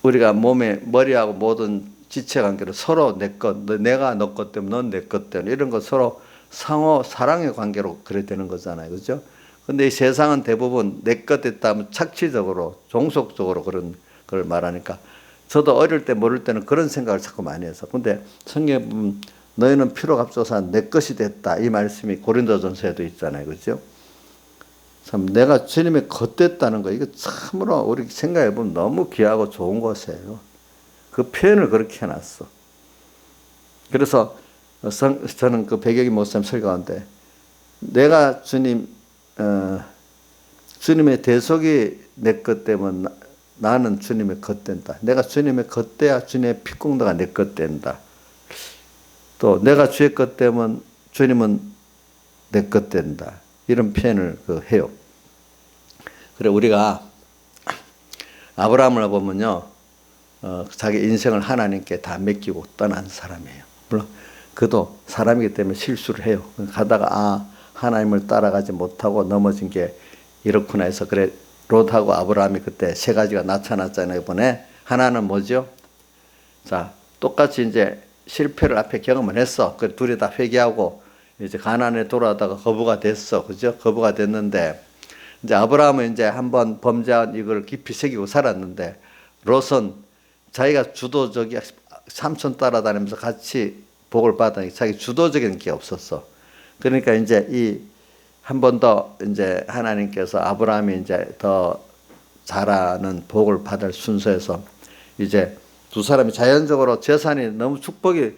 우리가 머리하고 모든 지체 관계를 서로 내가 너 것 때문에 넌 내 것 때문에 이런 거 서로 상호 사랑의 관계로 그래 되는 거잖아요. 그렇죠? 근데 이 세상은 대부분 내 것 됐다면 착취적으로 종속적으로 그런 걸 말하니까 저도 어릴 때 모를 때는 그런 생각을 자꾸 많이 해서 근데 성경에 보면 너희는 피로 값조사 내 것이 됐다 이 말씀이 고린도전서에도 있잖아요. 그렇죠? 참 내가 주님의 것 됐다는 거 이거 참으로 우리 생각해 보면 너무 귀하고 좋은 것이에요. 그 표현을 그렇게 해놨어. 그래서 저는 그 백여기 목사님 설교 가운데 내가 주님의 대속이 내 것 되면 나는 주님의 것 된다. 내가 주님의 것 돼야 주님의 피공도가 내 것 된다. 또 내가 주의 것 되면 주님은 내 것 된다. 이런 표현을 해요. 그래 우리가 아브라함을 보면요, 자기 인생을 하나님께 다 맡기고 떠난 사람이에요. 물론 그도 사람이기 때문에 실수를 해요. 가다가 하나님을 따라가지 못하고 넘어진 게 이렇구나 해서 그래 롯하고 아브라함이 그때 세 가지가 나타났잖아요. 이번에 하나는 뭐죠? 자, 똑같이 이제 실패를 앞에 경험을 했어. 그래 둘이 다 회개하고 이제 가나안에 돌아다가 거부가 됐어. 그죠? 거부가 됐는데 이제 아브라함은 이제 한번 범죄한 이걸 깊이 새기고 살았는데 롯은 자기가 주도적이 삼촌 따라다니면서 같이 복을 받으니까 자기 주도적인 게 없었어. 그러니까 이제 이 한 번 더 이제 하나님께서 아브라함이 이제 더 잘하는 복을 받을 순서에서 이제 두 사람이 자연적으로 재산이 너무 축복이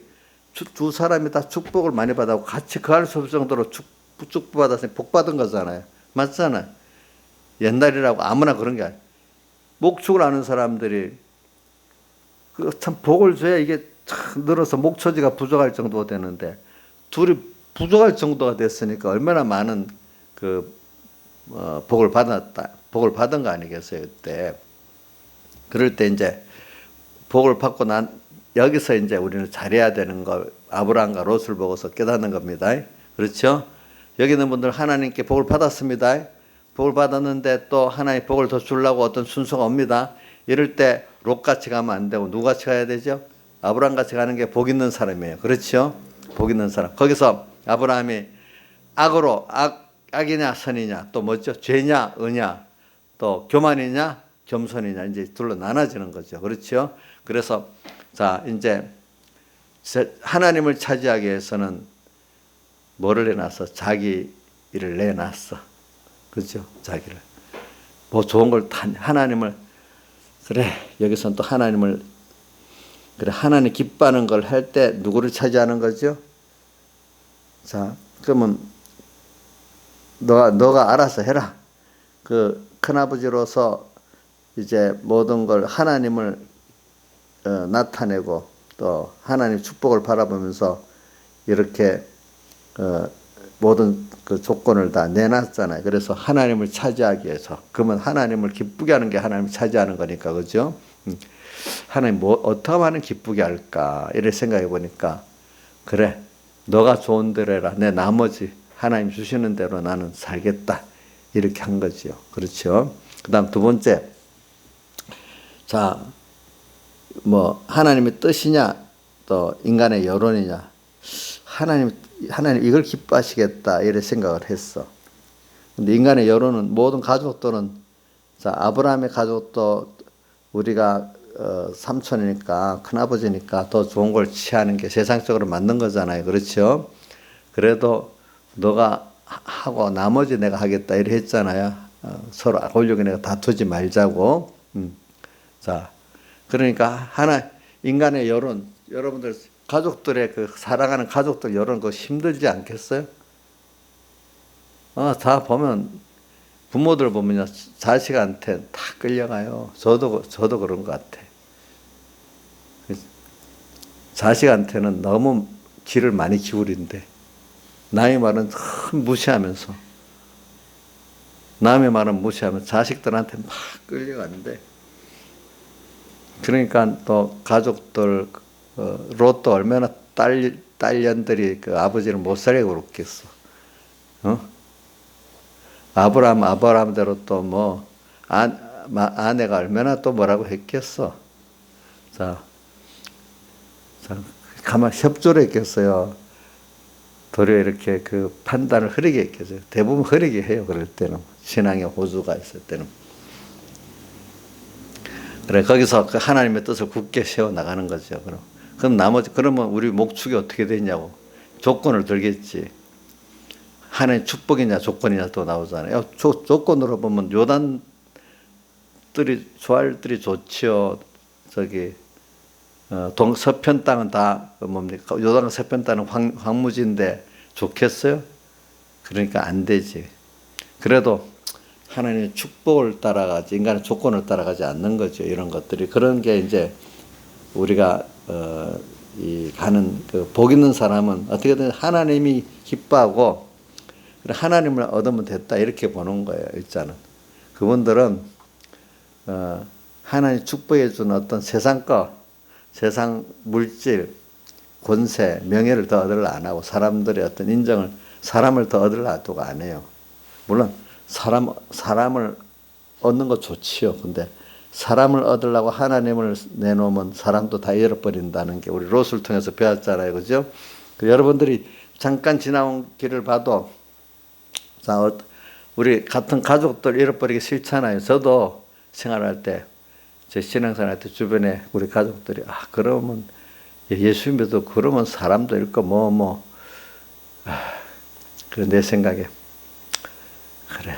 두 사람이 다 축복을 많이 받았고 같이 거할 수 없을 정도로 축복받아서 복 받은 거잖아요. 맞잖아요. 옛날이라고 아무나 그런 게 아니에요. 목축을 아는 사람들이 참 복을 줘야 이게 참 늘어서 목처지가 부족할 정도가 되는데 둘이 부족할 정도가 됐으니까 얼마나 많은 복을 받은 거 아니겠어요 그때. 그럴 때 이제 복을 받고 난 여기서 이제 우리는 잘해야 되는 걸 아브라함과 롯을 보고서 깨닫는 겁니다. 그렇죠? 여기 있는 분들 하나님께 복을 받았습니다. 복을 받았는데 또 하나님 복을 더 주려고 어떤 순서가 옵니다. 이럴 때 롯같이 가면 안 되고 누구같이 가야 되죠? 아브라함같이 가는 게 복 있는 사람이에요. 그렇죠? 복 있는 사람. 거기서 아브라함이 악이냐 선이냐 또 뭐죠? 죄냐 의냐 또 교만이냐 겸손이냐 이제 둘로 나눠지는 거죠. 그렇죠? 그래서 자 이제 하나님을 차지하기 위해서는 뭐를 내놨어? 자기 일을 내놨어. 그렇죠? 자기를 뭐 좋은 걸 하나님을 그래 여기서는 또 하나님을 그래 하나님 기뻐하는 걸 할 때 누구를 차지하는 거죠? 자 그러면 너가 알아서 해라. 그 큰아버지로서 이제 모든 걸 하나님을 나타내고 또 하나님 축복을 바라보면서 이렇게 모든 그 조건을 다 내놨잖아요. 그래서 하나님을 차지하기 위해서 그러면 하나님을 기쁘게 하는 게 하나님을 차지하는 거니까 그죠? 하나님 뭐 어떻게 하면 기쁘게 할까 이렇게 생각해 보니까 그래 너가 좋은 대로 해라. 내 나머지 하나님 주시는 대로 나는 살겠다 이렇게 한 거죠. 그렇죠? 그 다음 두 번째 자 뭐 하나님의 뜻이냐 또 인간의 여론이냐 하나님 이걸 기뻐하시겠다 이렇게 생각을 했어. 근데 인간의 여론은 모든 가족들은 자 아브라함의 가족도 우리가 삼촌이니까 큰아버지니까 더 좋은 걸 취하는 게 세상적으로 맞는 거잖아요. 그렇죠? 그래도 너가 하고 나머지 내가 하겠다 이렇게 했잖아요. 서로 권력이 내가 다투지 말자고. 자 그러니까 인간의 여론 여러분들 가족들의 그 사랑하는 가족들 여론 그거 힘들지 않겠어요? 다 보면 부모들 보면요 자식한테 다 끌려가요. 저도 그런 것 같아. 자식한테는 너무 귀를 많이 기울인데 남의 말은 무시하면서 남의 말은 무시하면서 자식들한테 막 끌려가는데 그러니까 또 가족들 롯도 얼마나 딸년들이 그 아버지를 못 살게 그렇겠어. 아브라함대로 또 뭐 아내가 얼마나 또 뭐라고 했겠어. 자 가만 협조를 했겠어요. 도리어 이렇게 그 판단을 흐리게 했겠어요. 대부분 흐리게 해요. 그럴 때는 신앙의 호주가 있을 때는. 그래 거기서 그 하나님의 뜻을 굳게 세워 나가는 거죠. 그럼 나머지 그러면 우리 목축이 어떻게 되냐고 조건을 들겠지. 하나님 축복이냐 조건이냐 또 나오잖아요. 조건으로 보면 조알들이 좋지요. 저기 서편 땅은 다 뭡니까? 요단 서편 땅은 황무지인데 좋겠어요? 그러니까 안 되지. 그래도 하나님의 축복을 따라가지 인간의 조건을 따라가지 않는 거죠. 이런 것들이 그런 게 이제 우리가 이 가는 그 복 있는 사람은 어떻게든 하나님이 기뻐하고 하나님을 얻으면 됐다 이렇게 보는 거예요. 일자는 그분들은 하나님 축복해 주는 어떤 세상 거, 세상 물질, 권세, 명예를 더 얻으려 안 하고 사람들의 어떤 인정을 사람을 더 얻으려 두고 안 해요. 물론 사람을 얻는 거 좋지요. 근데 사람을 얻으려고 하나님을 내놓으면 사람도 다 잃어버린다는 게 우리 롯을 통해서 배웠잖아요. 그죠? 여러분들이 잠깐 지나온 길을 봐도 자, 우리 같은 가족들 잃어버리기 싫잖아요. 저도 생활할 때, 제 신앙생활 할 때 주변에 우리 가족들이 그러면 예수 믿어도 그러면 사람도 잃고 그래 내 생각에 그래.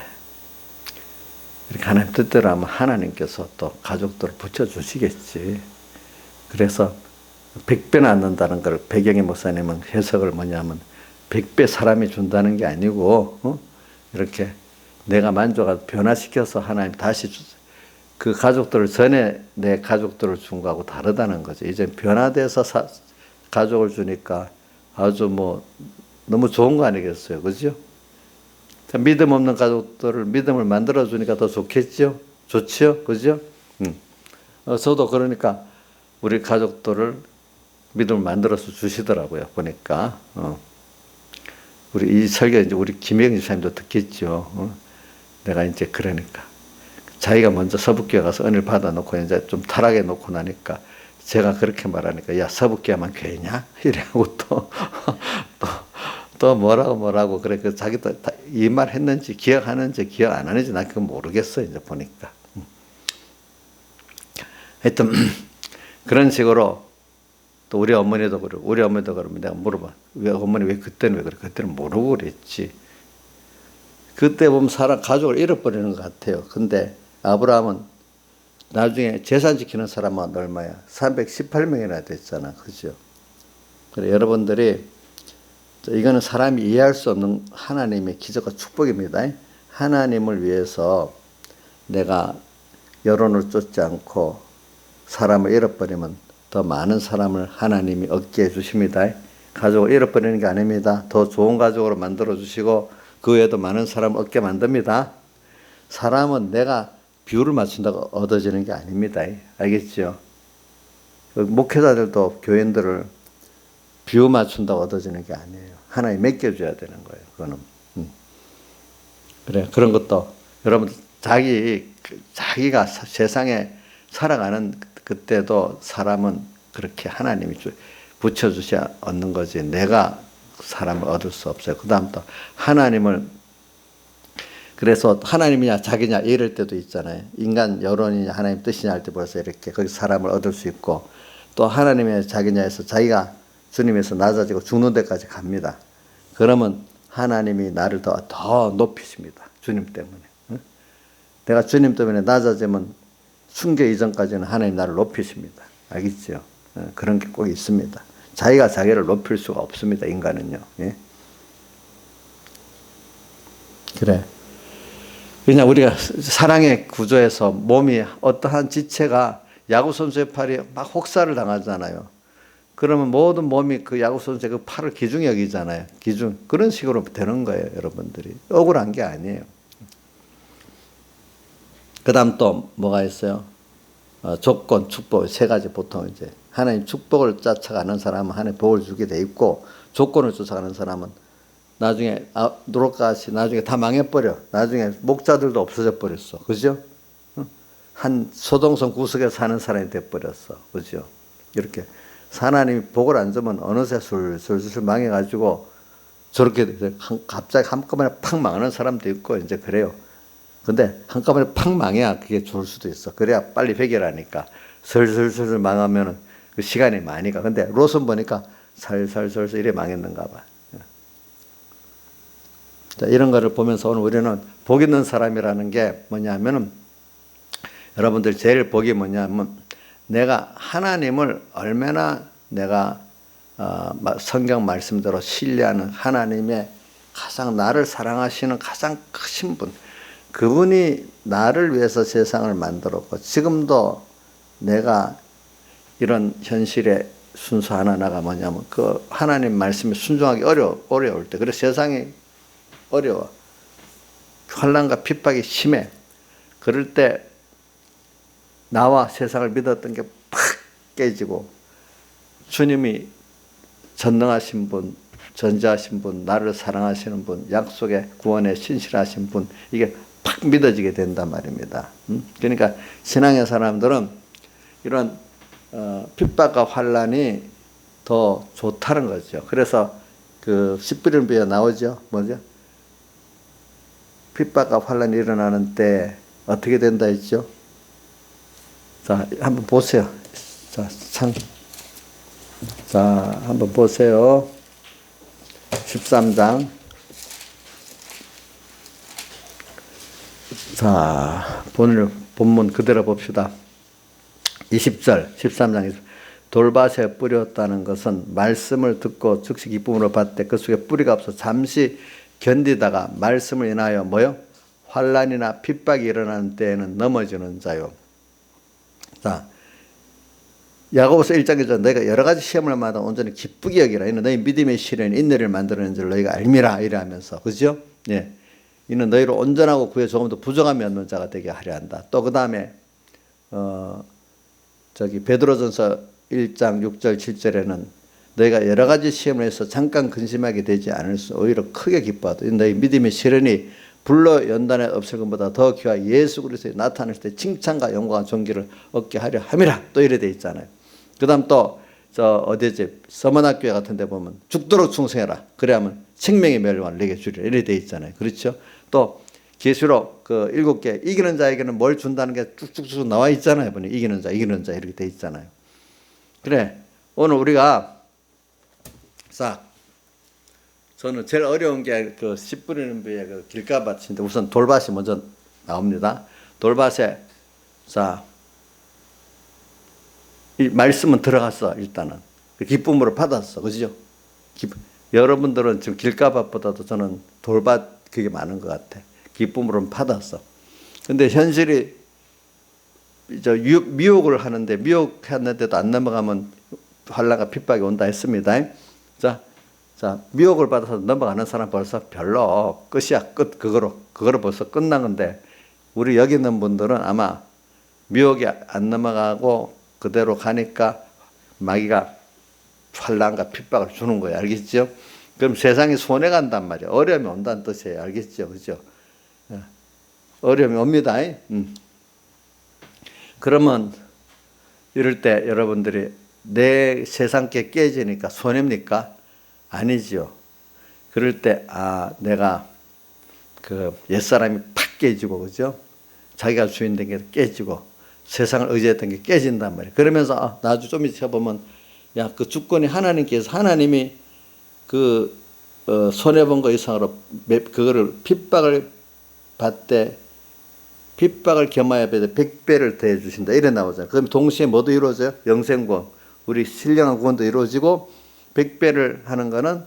이렇게 하나님 뜻대로 하면 하나님께서 또 가족들을 붙여주시겠지. 그래서 100배 낳는다는 걸 배경의 목사님은 해석을 뭐냐면 100배 사람이 준다는 게 아니고 이렇게 내가 만족하고 변화시켜서 하나님 다시 그 가족들을 전에 내 가족들을 준 거하고 다르다는 거죠. 이제 변화돼서 가족을 주니까 아주 너무 좋은 거 아니겠어요. 그죠? 믿음 없는 가족들을 믿음을 만들어 주니까 더 좋겠죠? 좋죠? 그죠? 저도 그러니까 우리 가족들을 믿음을 만들어서 주시더라고요. 보니까. 우리 이 설교 이제 우리 김혜경 집사님도 듣겠죠. 내가 이제 그러니까. 자기가 먼저 서북교회 가서 은혜를 받아놓고 이제 좀 타락해 놓고 나니까 제가 그렇게 말하니까 야, 서북교회만 교회냐? 이래하고 또 뭐라고 그래. 자기도 이 말 했는지 기억하는지 기억 안 하는지 난 그건 모르겠어. 이제 보니까. 하여튼 그런 식으로 또 우리 어머니도 그러고 우리 어머니도 그러면 내가 물어봐. 왜 어머니 왜 그때는 왜 그래? 그때는 모르고 그랬지. 그때 보면 사람 가족을 잃어버리는 것 같아요. 근데 아브라함은 나중에 재산 지키는 사람은 얼마야? 318명이나 됐잖아. 그죠? 그래 여러분들이 이거는 사람이 이해할 수 없는 하나님의 기적과 축복입니다. 하나님을 위해서 내가 여론을 쫓지 않고 사람을 잃어버리면 더 많은 사람을 하나님이 얻게 해주십니다. 가족을 잃어버리는 게 아닙니다. 더 좋은 가족으로 만들어 주시고 그 외에도 많은 사람을 얻게 만듭니다. 사람은 내가 비율을 맞춘다고 얻어지는 게 아닙니다. 알겠죠? 목회자들도 교인들을 비유 맞춘다고 얻어지는 게 아니에요. 하나님 맡겨줘야 되는 거예요. 그거는. 그래 그런 것도 여러분 자기가 세상에 살아가는 그때도 사람은 그렇게 하나님이 붙여주셔야 얻는 거지. 내가 사람을 얻을 수 없어요. 그 다음 또 하나님을 그래서 하나님이냐 자기냐 이럴 때도 있잖아요. 인간 여론이냐 하나님 뜻이냐 할 때 벌써 이렇게 거기 사람을 얻을 수 있고 또 하나님이냐 자기냐 해서 자기가 주님에서 낮아지고 죽는 데까지 갑니다. 그러면 하나님이 나를 더 높이십니다. 주님 때문에. 내가 주님 때문에 낮아지면 순교 이전까지는 하나님 나를 높이십니다. 알겠죠? 그런 게 꼭 있습니다. 자기가 자기를 높일 수가 없습니다. 인간은요. 예? 그래. 그냥 우리가 사랑의 구조에서 몸이 어떠한 지체가 야구선수의 팔이 막 혹사를 당하잖아요. 그러면 모든 몸이 그 야구선수의 그 팔을 기중히 여기잖아요. 기중. 그런 식으로 되는 거예요. 여러분들이. 억울한 게 아니에요. 그 다음 또 뭐가 있어요? 조건, 축복 세 가지 보통 이제 하나님 축복을 쫓아가는 사람은 하나님 복을 주게 돼 있고 조건을 쫓아가는 사람은 나중에 누룩같이 나중에 다 망해버려. 나중에 목자들도 없어져 버렸어. 그죠? 한 소동성 구석에 사는 사람이 돼버렸어. 그죠? 이렇게 하나님이 복을 안 주면 어느새 술술 망해가지고 저렇게 갑자기 한꺼번에 팍 망하는 사람도 있고 이제 그래요. 근데 한꺼번에 팍 망해야 그게 좋을 수도 있어. 그래야 빨리 해결하니까. 슬슬슬 망하면은 그 시간이 많이 가. 근데 롯은 보니까 살살살살 이래 망했는가 봐. 자, 이런 거를 보면서 오늘 우리는 복 있는 사람이라는 게 뭐냐면은 여러분들 제일 복이 뭐냐면 내가 하나님을 얼마나 내가 성경 말씀대로 신뢰하는 하나님의 가장 나를 사랑하시는 가장 크신 분, 그분이 나를 위해서 세상을 만들었고 지금도 내가 이런 현실의 순서 하나가 뭐냐면 그 하나님 말씀에 순종하기 어려울 때, 그래서 세상이 어려워, 환난과 핍박이 심해, 그럴 때 나와 세상을 믿었던 게 팍 깨지고 주님이 전능하신 분, 전지하신 분, 나를 사랑하시는 분, 약속의 구원에 신실하신 분, 이게 팍 믿어지게 된단 말입니다. 그러니까 신앙의 사람들은 이런 핍박과 환난이 더 좋다는 거죠. 그래서 그 십부리는 나오죠. 뭐죠? 핍박과 환난이 일어나는 때 어떻게 된다 했죠? 자, 한번 보세요. 자, 한번 보세요. 13장. 자, 본문 그대로 봅시다. 20절, 13장. 돌밭에 뿌렸다는 것은 말씀을 듣고 즉시 기쁨으로 받되 그 속에 뿌리가 없어 잠시 견디다가 말씀을 인하여 뭐요? 환난이나 핍박이 일어나는 때에는 넘어지는 자요. 자, 야고보서 1장에서 너희가 여러 가지 시험을 마다 온전히 기쁘게 여기라. 이는 너희 믿음의 시련이 인내를 만들어낸 줄 너희가 알미라. 이러면서, 그죠? 예. 이는 너희를 온전하고 구에 조금도 부정함이 없는 자가 되게 하려 한다. 또 그 다음에 베드로전서 1장 6절 7절에는 너희가 여러 가지 시험을 해서 잠깐 근심하게 되지 않을 수 오히려 크게 기뻐하다. 너희 믿음의 시련이 불로 연단에 없을 것보다 더 귀하 예수 그리스도에 나타날 때 칭찬과 영광과 존귀를 얻게 하려 함이라. 또 이래 돼 있잖아요. 그 다음 또 어디지 서머나교회 같은 데 보면 죽도록 충성해라. 그래야만 생명의 멸관을 내게 주리라. 이래 돼 있잖아요. 그렇죠? 또 계시록 그 7개 이기는 자에게는 뭘 준다는 게 쭉쭉쭉 나와 있잖아요. 보니 이기는 자 이렇게 돼 있잖아요. 그래, 오늘 우리가 저는 제일 어려운 게 그 씨 뿌리는 부에 그 길가밭인데 우선 돌밭이 먼저 나옵니다. 돌밭에 이 말씀은 들어갔어. 일단은 기쁨으로 받았어. 그죠? 여러분들은 지금 길가밭보다도 저는 돌밭 그게 많은 것 같아. 기쁨으로는 받았어. 근데 현실이 미혹을 하는데 미혹했는데도 안 넘어가면 환난과 핍박이 온다 했습니다. 자, 미혹을 받아서 넘어가는 사람 벌써 별로 끝이야. 그거로 벌써 끝난 건데, 우리 여기 있는 분들은 아마 미혹이 안 넘어가고 그대로 가니까 마귀가 환난과 핍박을 주는 거예요. 알겠죠? 그럼 세상이 손해 간단 말이에요. 어려움이 온다는 뜻이에요. 알겠죠? 그죠? 어려움이 옵니다. 그러면 이럴 때 여러분들이 내 세상께 깨지니까 손해입니까? 아니죠. 그럴 때 내가 그 옛사람이 팍 깨지고, 그죠? 자기가 주인된 게 깨지고 세상을 의지했던 게 깨진단 말이에요. 그러면서 나중에 좀 있어 보면 그 주권이 하나님께서, 하나님이 그 손해본 거 이상으로 그거를 핍박을 받되 핍박을 겸하여 받되 100배를 더해 주신다. 이래 나오잖아요. 그럼 동시에 뭐도 이루어져요? 영생구원, 우리 신령한 구원도 이루어지고 100배를 하는 거는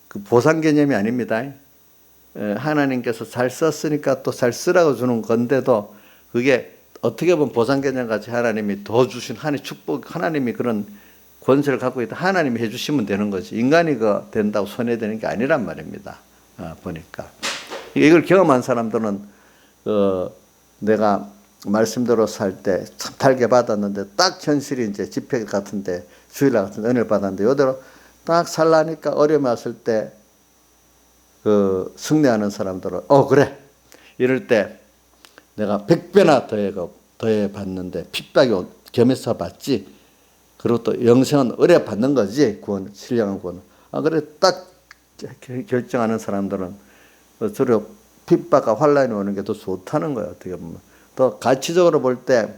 그 보상 개념이 아닙니다. 하나님께서 잘 썼으니까 또 잘 쓰라고 주는 건데도 그게 어떻게 보면 보상 개념 같이 하나님이 더 주신 하나님의 축복, 하나님이 그런 권세를 갖고 있다. 하나님이 해주시면 되는 거지. 인간이 된다고 손해되는 게 아니란 말입니다. 보니까 이걸 경험한 사람들은 내가 말씀대로 살 때 참 달게 받았는데 딱 현실이 이제 집회 같은데 주일날 같은 은혜를 받았는데 이대로 딱 살라니까 어려움이 왔을 때 그 승리하는 사람들은 그래 이럴 때 내가 100배나 더해 받는데 핍박이 겸해서 받지. 그리고 또 영생은 의뢰 받는 거지. 구원, 신령한 구원. 그래 딱 결정하는 사람들은 주로 핍박과 환난이 오는 게 더 좋다는 거예요. 어떻게 보면. 또 가치적으로 볼 때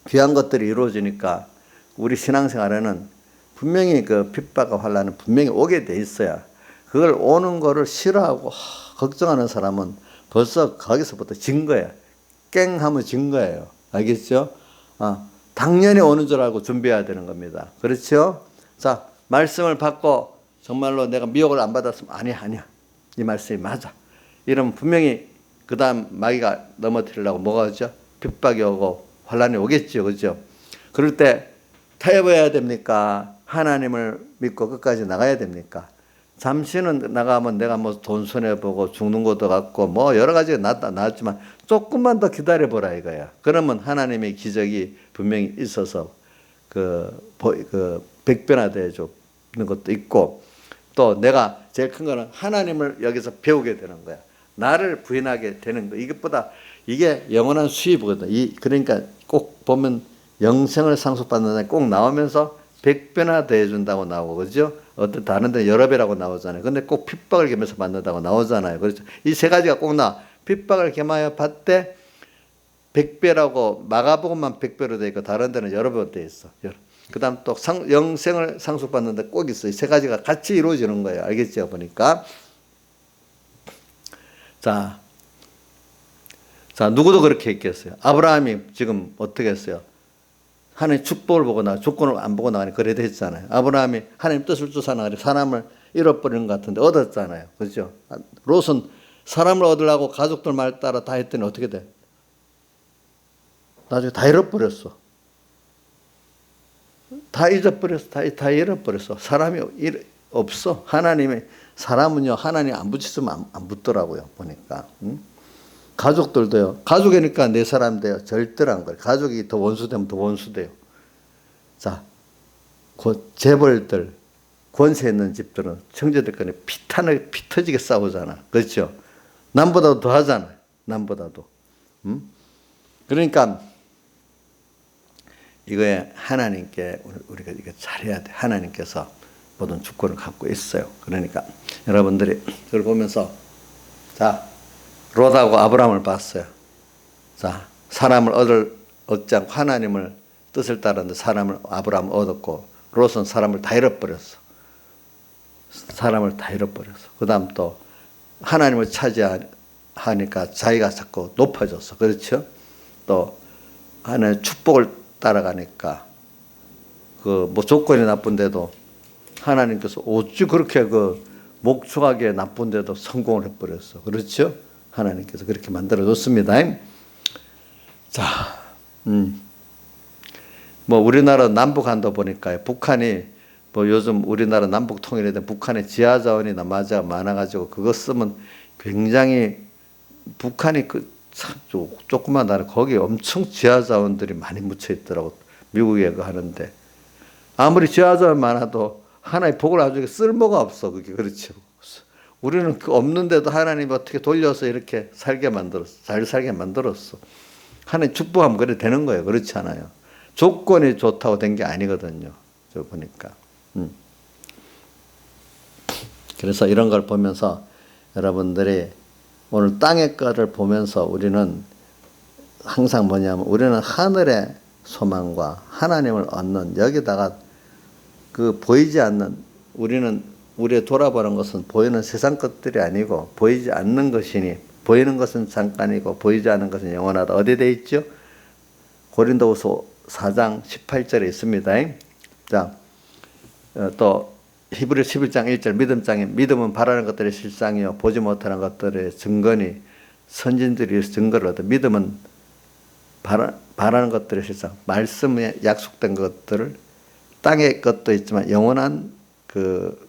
귀한 것들이 이루어지니까 우리 신앙생활에는 분명히 그 핍박과 환난은 분명히 오게 돼 있어요. 그걸 오는 거를 싫어하고 걱정하는 사람은 벌써 거기서부터 진 거예요. 깽 하면 진 거예요. 알겠죠? 당연히 오는 줄 알고 준비해야 되는 겁니다. 그렇죠? 자, 말씀을 받고 정말로 내가 미혹을 안 받았으면 아니야. 이 말씀이 맞아. 이러면 분명히 그 다음 마귀가 넘어뜨리려고 뭐가 오죠? 핍박이 오고 환란이 오겠죠. 그죠? 그럴 때 타협해야 됩니까? 하나님을 믿고 끝까지 나가야 됩니까? 잠시는 나가면 내가 뭐 돈 손해보고 죽는 것도 같고 뭐 여러 가지가 나왔지만 조금만 더 기다려보라 이거야. 그러면 하나님의 기적이 분명히 있어서 백변화되어 주는 것도 있고, 또 내가 제일 큰 거는 하나님을 여기서 배우게 되는 거야. 나를 부인하게 되는 거. 이것보다 이게 영원한 수입이거든. 그러니까 꼭 보면 영생을 상속받는 날 꼭 나오면서 백변화되어 준다고 나오고, 그죠? 어떤 다른 데 여러 배라고 나오잖아요. 근데 꼭 핍박을 겸해서 받는다고 나오잖아요. 그렇죠? 이 세 가지가 꼭 나와. 핍박을 겸하여 받되 백배라고 마가복음만 백배로 되어 있고 다른 데는 여러 배로 되어 있어. 그 다음 또 영생을 상속받는데 꼭 있어. 이 세 가지가 같이 이루어지는 거예요. 알겠죠? 보니까. 자, 누구도 그렇게 했겠어요. 아브라함이 지금 어떻게 했어요? 하나님 축복을 보고 조건을 안 보고 나가니 그래 됐잖아요. 아브라함이 하나님 뜻을 쫓아나가니 사람을 잃어버리는 것 같은데 얻었잖아요. 그렇죠? 롯은 사람을 얻으려고 가족들 말 따라 다 했더니 어떻게 돼? 나중에 다 잃어버렸어. 다 잊어버렸어. 다 잃어버렸어. 사람이 없어. 사람은요, 하나님 안 붙이면 안 붙더라고요. 보니까. 가족들도요. 가족이니까 내 사람 돼요. 절대로 안 그래. 가족이 더 원수되면 더 원수돼요. 자, 재벌들, 권세 있는 집들은 형제들끼리 피 터지게 싸우잖아. 그렇죠? 남보다도 더 하잖아요. 남보다도. 그러니까 이거에 하나님께 우리가 이거 잘해야 돼. 하나님께서 모든 주권을 갖고 있어요. 그러니까 여러분들이 그걸 보면서, 자, 롯하고 아브라함을 봤어요. 자, 사람을 얻지 않고 하나님을 뜻을 따르는데 아브라함을 얻었고, 롯은 사람을 다 잃어버렸어. 사람을 다 잃어버렸어. 그 다음 또 하나님을 차지하니까 자기가 자꾸 높아졌어. 그렇죠? 또 하나님의 축복을 따라가니까 뭐 조건이 나쁜데도 하나님께서 어찌 그렇게 목축하게 나쁜데도 성공을 해버렸어. 그렇죠? 하나님께서 그렇게 만들어줬습니다. 자, 뭐 우리나라 남북한도 보니까 북한이 뭐 요즘 우리나라 남북 통일에 대한 북한의 지하 자원이 많아가지고 그거 쓰면 굉장히 북한이 참 조그만 나라 거기 엄청 지하 자원들이 많이 묻혀 있더라고. 미국에 하는데 아무리 지하 자원 많아도 하나의 복을 나중에 쓸모가 없어. 그게 그렇죠. 우리는 없는데도 하나님이 어떻게 돌려서 이렇게 살게 만들었어. 잘 살게 만들었어. 하나님 축복하면 그래 되는 거예요. 그렇지 않아요. 조건이 좋다고 된 게 아니거든요. 저 보니까. 그래서 이런 걸 보면서 여러분들이 오늘 땅의 것을 보면서 우리는 항상 뭐냐면 우리는 하늘의 소망과 하나님을 얻는, 여기다가 보이지 않는, 우리의 돌아보는 것은 보이는 세상 것들이 아니고 보이지 않는 것이니, 보이는 것은 잠깐이고 보이지 않는 것은 영원하다. 어디에 돼 있죠? 고린도후서 4장 18절에 있습니다. 자, 또 히브리 11장 1절 믿음은 바라는 것들의 실상이요 보지 못하는 것들의 증거니 선진들이 증거를 얻어. 믿음은 바라는 것들의 실상, 말씀에 약속된 것들을, 땅의 것도 있지만 영원한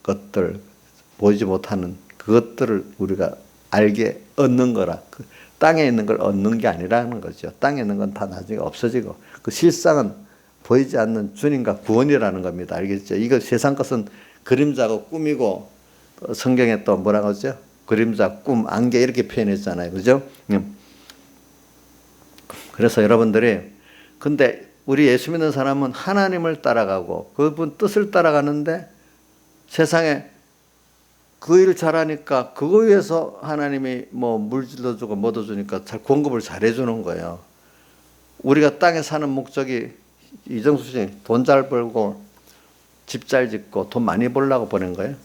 것들, 보이지 못하는 그것들을 우리가 알게 얻는 거라. 땅에 있는 걸 얻는 게 아니라는 거죠. 땅에 있는 건 다 나중에 없어지고 그 실상은 보이지 않는 주님과 구원이라는 겁니다. 알겠죠? 이거 세상 것은 그림자고 꿈이고, 성경에 또 뭐라고 하죠? 그림자, 꿈, 안개 이렇게 표현했잖아요. 그죠? 그래서 여러분들이, 근데 우리 예수 믿는 사람은 하나님을 따라가고 그분 뜻을 따라가는데 세상에 그 일을 잘하니까 그거 위해서 하나님이 뭐 물질도 주고 뭐도 주니까 잘 공급을 잘해주는 거예요. 우리가 땅에 사는 목적이 이정수 씨 돈 잘 벌고 집 잘 짓고 돈 많이 벌려고 보낸 거예요.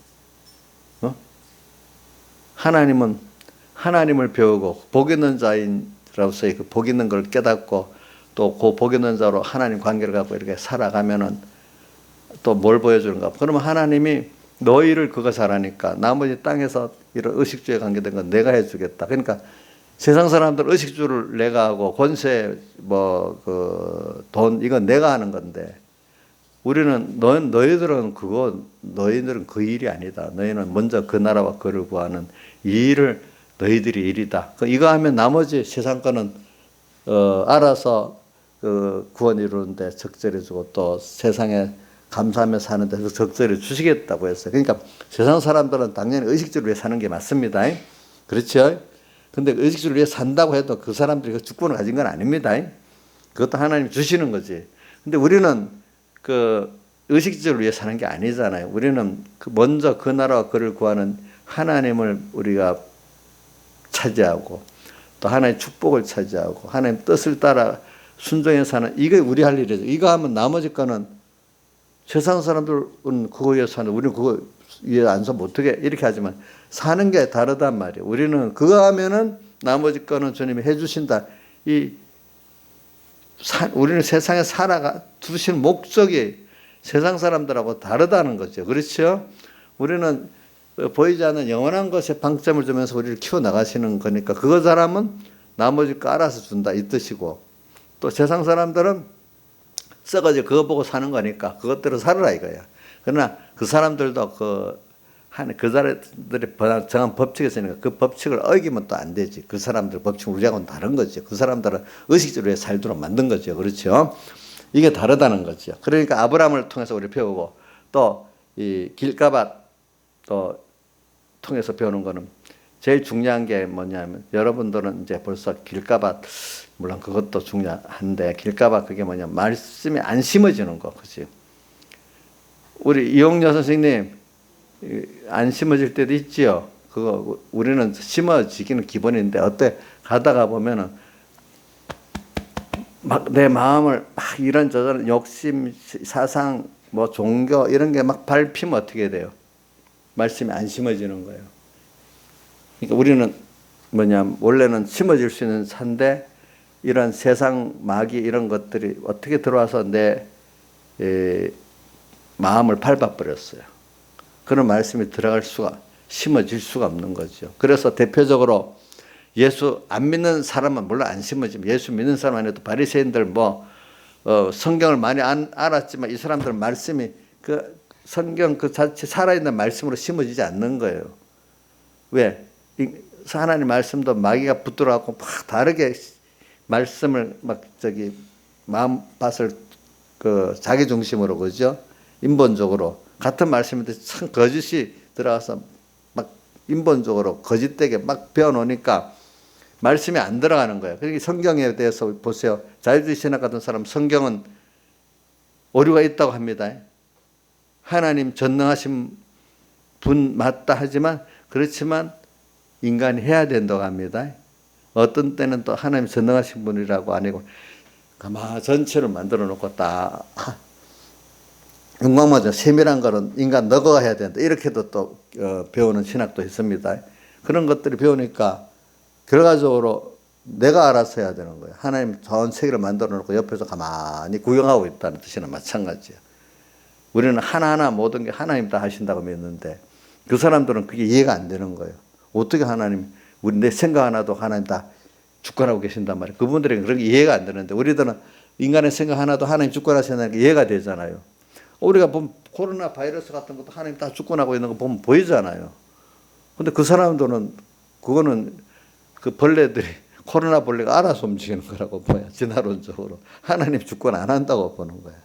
하나님은 하나님을 배우고 복 있는 자인으로서의 그 복 있는 걸 깨닫고 또 그 복 있는 자로 하나님 관계를 갖고 이렇게 살아가면은 또 뭘 보여주는가? 그러면 하나님이 너희를 그거 잘하니까 나머지 땅에서 이런 의식주에 관계된 건 내가 해주겠다. 그러니까 세상 사람들 의식주를 내가 하고 권세 뭐 그 돈 이건 내가 하는 건데 우리는 너희들은 그 일이 아니다. 너희는 먼저 그 나라와 그를 구하는 이 일을 너희들이 일이다. 이거 하면 나머지 세상 거는 알아서 그 구원 이루는데 적절히 주고 또 세상에 감사하며 사는데 그 적절히 주시겠다고 했어요. 그러니까 세상 사람들은 당연히 의식주를 위해 사는 게 맞습니다. 그렇죠? 근데 의식주를 위해 산다고 해도 그 사람들이 그 주권을 가진 건 아닙니다. 그것도 하나님이 주시는 거지. 근데 우리는 그 의식주를 위해 사는 게 아니잖아요. 우리는 먼저 그 나라와 그를 구하는 하나님을 우리가 차지하고 또 하나님의 축복을 차지하고 하나님 뜻을 따라 순종해 사는 이게 우리 할 일이죠. 이거 하면 나머지 거는 세상 사람들은 그거 위해 사는 우리는 그거 위해 안 서면 어떻게 이렇게 하지만 사는 게 다르단 말이에요. 우리는 그거 하면은 나머지 거는 주님이 해주신다. 우리는 세상에 살아가 두신 목적이 세상 사람들하고 다르다는 거죠. 그렇죠? 우리는 보이지 않는 영원한 것에 방점을 주면서 우리를 키워나가시는 거니까 그거 잘하면 나머지 거 알아서 준다 이 뜻이고 또 세상 사람들은 썩어지 그거 보고 사는 거니까 그것대로 살아라 이거야. 그러나 그 사람들도 그 사람들이 정한 법칙이 있으니까 그 법칙을 어기면 또 안 되지. 그 사람들 법칙은 우리하고는 다른 거죠. 그 사람들은 의식적으로 살도록 만든 거죠. 그렇죠? 이게 다르다는 거죠. 그러니까 아브라함을 통해서 우리 배우고 또 이 길가밭 또 통해서 배우는 거는 제일 중요한 게 뭐냐면 여러분들은 이제 벌써 길가밭 물론 그것도 중요한데 길가밭 그게 뭐냐 말씀이 안 심어지는 거 그치? 우리 이용여 선생님 안 심어질 때도 있지요. 그거 우리는 심어지기는 기본인데 어때 가다가 보면은 막 내 마음을 막 이런저런 욕심 사상 뭐 종교 이런 게 막 밟히면 어떻게 돼요? 말씀이 안 심어지는 거예요. 그러니까 우리는 뭐냐 원래는 심어질 수 있는 산데 이런 세상 마귀 이런 것들이 어떻게 들어와서 내 마음을 밟아버렸어요. 그런 말씀이 들어갈 수가 심어질 수가 없는 거죠. 그래서 대표적으로 예수 안 믿는 사람은 물론 안 심어지면 예수 믿는 사람 안에도 바리새인들 성경을 많이 알았지만 이 사람들은 말씀이 그 성경 그 자체 살아있는 말씀으로 심어지지 않는 거예요. 왜? 하나님 말씀도 마귀가 붙들어갖고 막 다르게 말씀을 마음밭을 자기 중심으로 그죠? 인본적으로 같은 말씀인데 참 거짓이 들어가서 막 인본적으로 거짓되게 막 배워놓으니까 말씀이 안 들어가는 거예요. 그러니까 성경에 대해서 보세요. 자유주의 신학 같은 사람 성경은 오류가 있다고 합니다. 하나님 전능하신 분 맞다 하지만 그렇지만 인간이 해야 된다고 합니다. 어떤 때는 또 하나님 전능하신 분이라고 아니고 가만 전체를 만들어 놓고 딱 영광마저 세밀한 거는 인간 너가 해야 된다. 이렇게도 또 배우는 신학도 있습니다. 그런 것들이 배우니까 결과적으로 내가 알아서 해야 되는 거예요. 하나님 전 세계를 만들어 놓고 옆에서 가만히 구경하고 있다는 뜻이나 마찬가지예요. 우리는 하나하나 모든 게 하나님 다 하신다고 믿는데 그 사람들은 그게 이해가 안 되는 거예요. 어떻게 하나님 내 생각 하나도 하나님 다 주권하고 계신단 말이에요. 그분들에게 그런 게 이해가 안 되는데 우리들은 인간의 생각 하나도 하나님 주권하신다는 게 이해가 되잖아요. 우리가 보면 코로나 바이러스 같은 것도 하나님 다 주권하고 있는 거 보면 보이잖아요. 근데 그 사람들은 그거는 그 벌레들이 코로나 벌레가 알아서 움직이는 거라고 보여. 진화론적으로 하나님 주권 안 한다고 보는 거예요.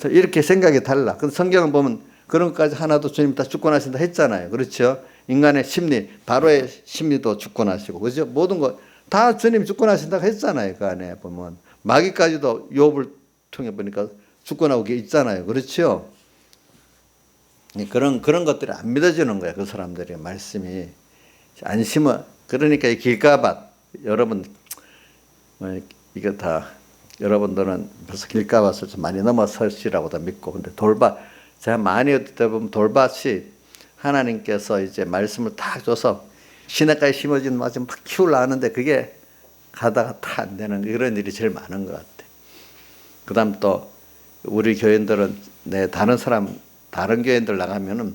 이렇게 생각이 달라. 근데 성경을 보면 그런 것까지 하나도 주님 다 주권하신다 했잖아요. 그렇죠? 인간의 심리, 바로의 심리도 주권하시고, 그죠? 모든 거 다 주님 주권하신다고 했잖아요. 그 안에 보면 마귀까지도 욥을 통해 보니까 주권하고 있잖아요. 그렇죠? 그런 것들이 안 믿어지는 거야. 그 사람들의 말씀이 안 심어. 그러니까 이 길가밭 여러분 이거 다 여러분들은 벌써 길가밭을 좀 많이 넘어서시라고 다 믿고 근데 돌밭 제가 많이 듣다 보면 돌밭이 하나님께서 이제 말씀을 다 줘서 시냇가에 심어진 맛을 막 키우려 하는데 그게 가다가 다 안 되는 이런 일이 제일 많은 것 같아. 그 다음 또 우리 교인들은 다른 사람 다른 교회들 나가면은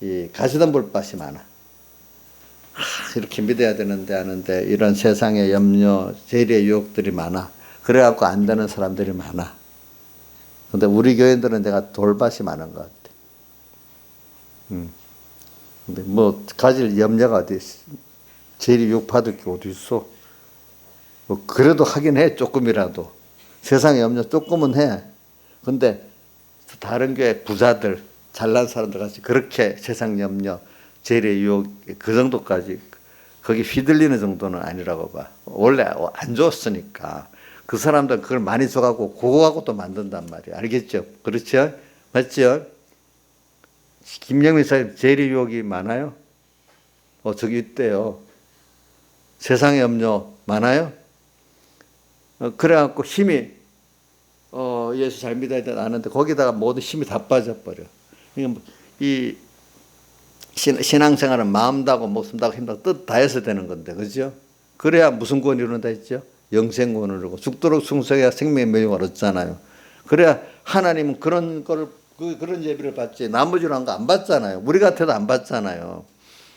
이 가시덤불밭이 많아. 이렇게 믿어야 되는데 하는데 이런 세상의 염려, 재리의 유혹들이 많아. 그래갖고 안 되는 사람들이 많아. 근데 우리 교회들은 내가 돌밭이 많은 것 같아. 근데 뭐 가질 염려가 어디 있어? 재리 유혹 받을 게 어디 있어? 뭐 그래도 하긴 해, 조금이라도. 세상의 염려 조금은 해. 근데 다른 교회 부자들, 잘난 사람들 같이 그렇게 세상 염려, 재리 유혹 그 정도까지 거기 휘둘리는 정도는 아니라고 봐. 원래 안 줬으니까. 그 사람들 그걸 많이 줘갖고 그거 갖고 또 만든단 말이야. 알겠죠? 그렇죠? 맞죠? 김영민 사님 재리 유혹이 많아요? 저기 있대요. 세상의 염려 많아요? 그래갖고 힘이 예수 잘 믿어야 돼 아는데 거기다가 모든 힘이 다 빠져버려. 그러니까 이 신앙생활은 마음다고 목숨다고 힘다고 뜻 다해서 되는 건데, 그죠? 그래야 무슨 구원이 이룬다 했죠? 영생구원을 이루고 죽도록 충성해야 생명의 명령을 얻잖아요. 그래야 하나님은 그런 거를 그런 예비를 받지 나머지로 한 거 안 받잖아요. 우리 같아도 안 받잖아요.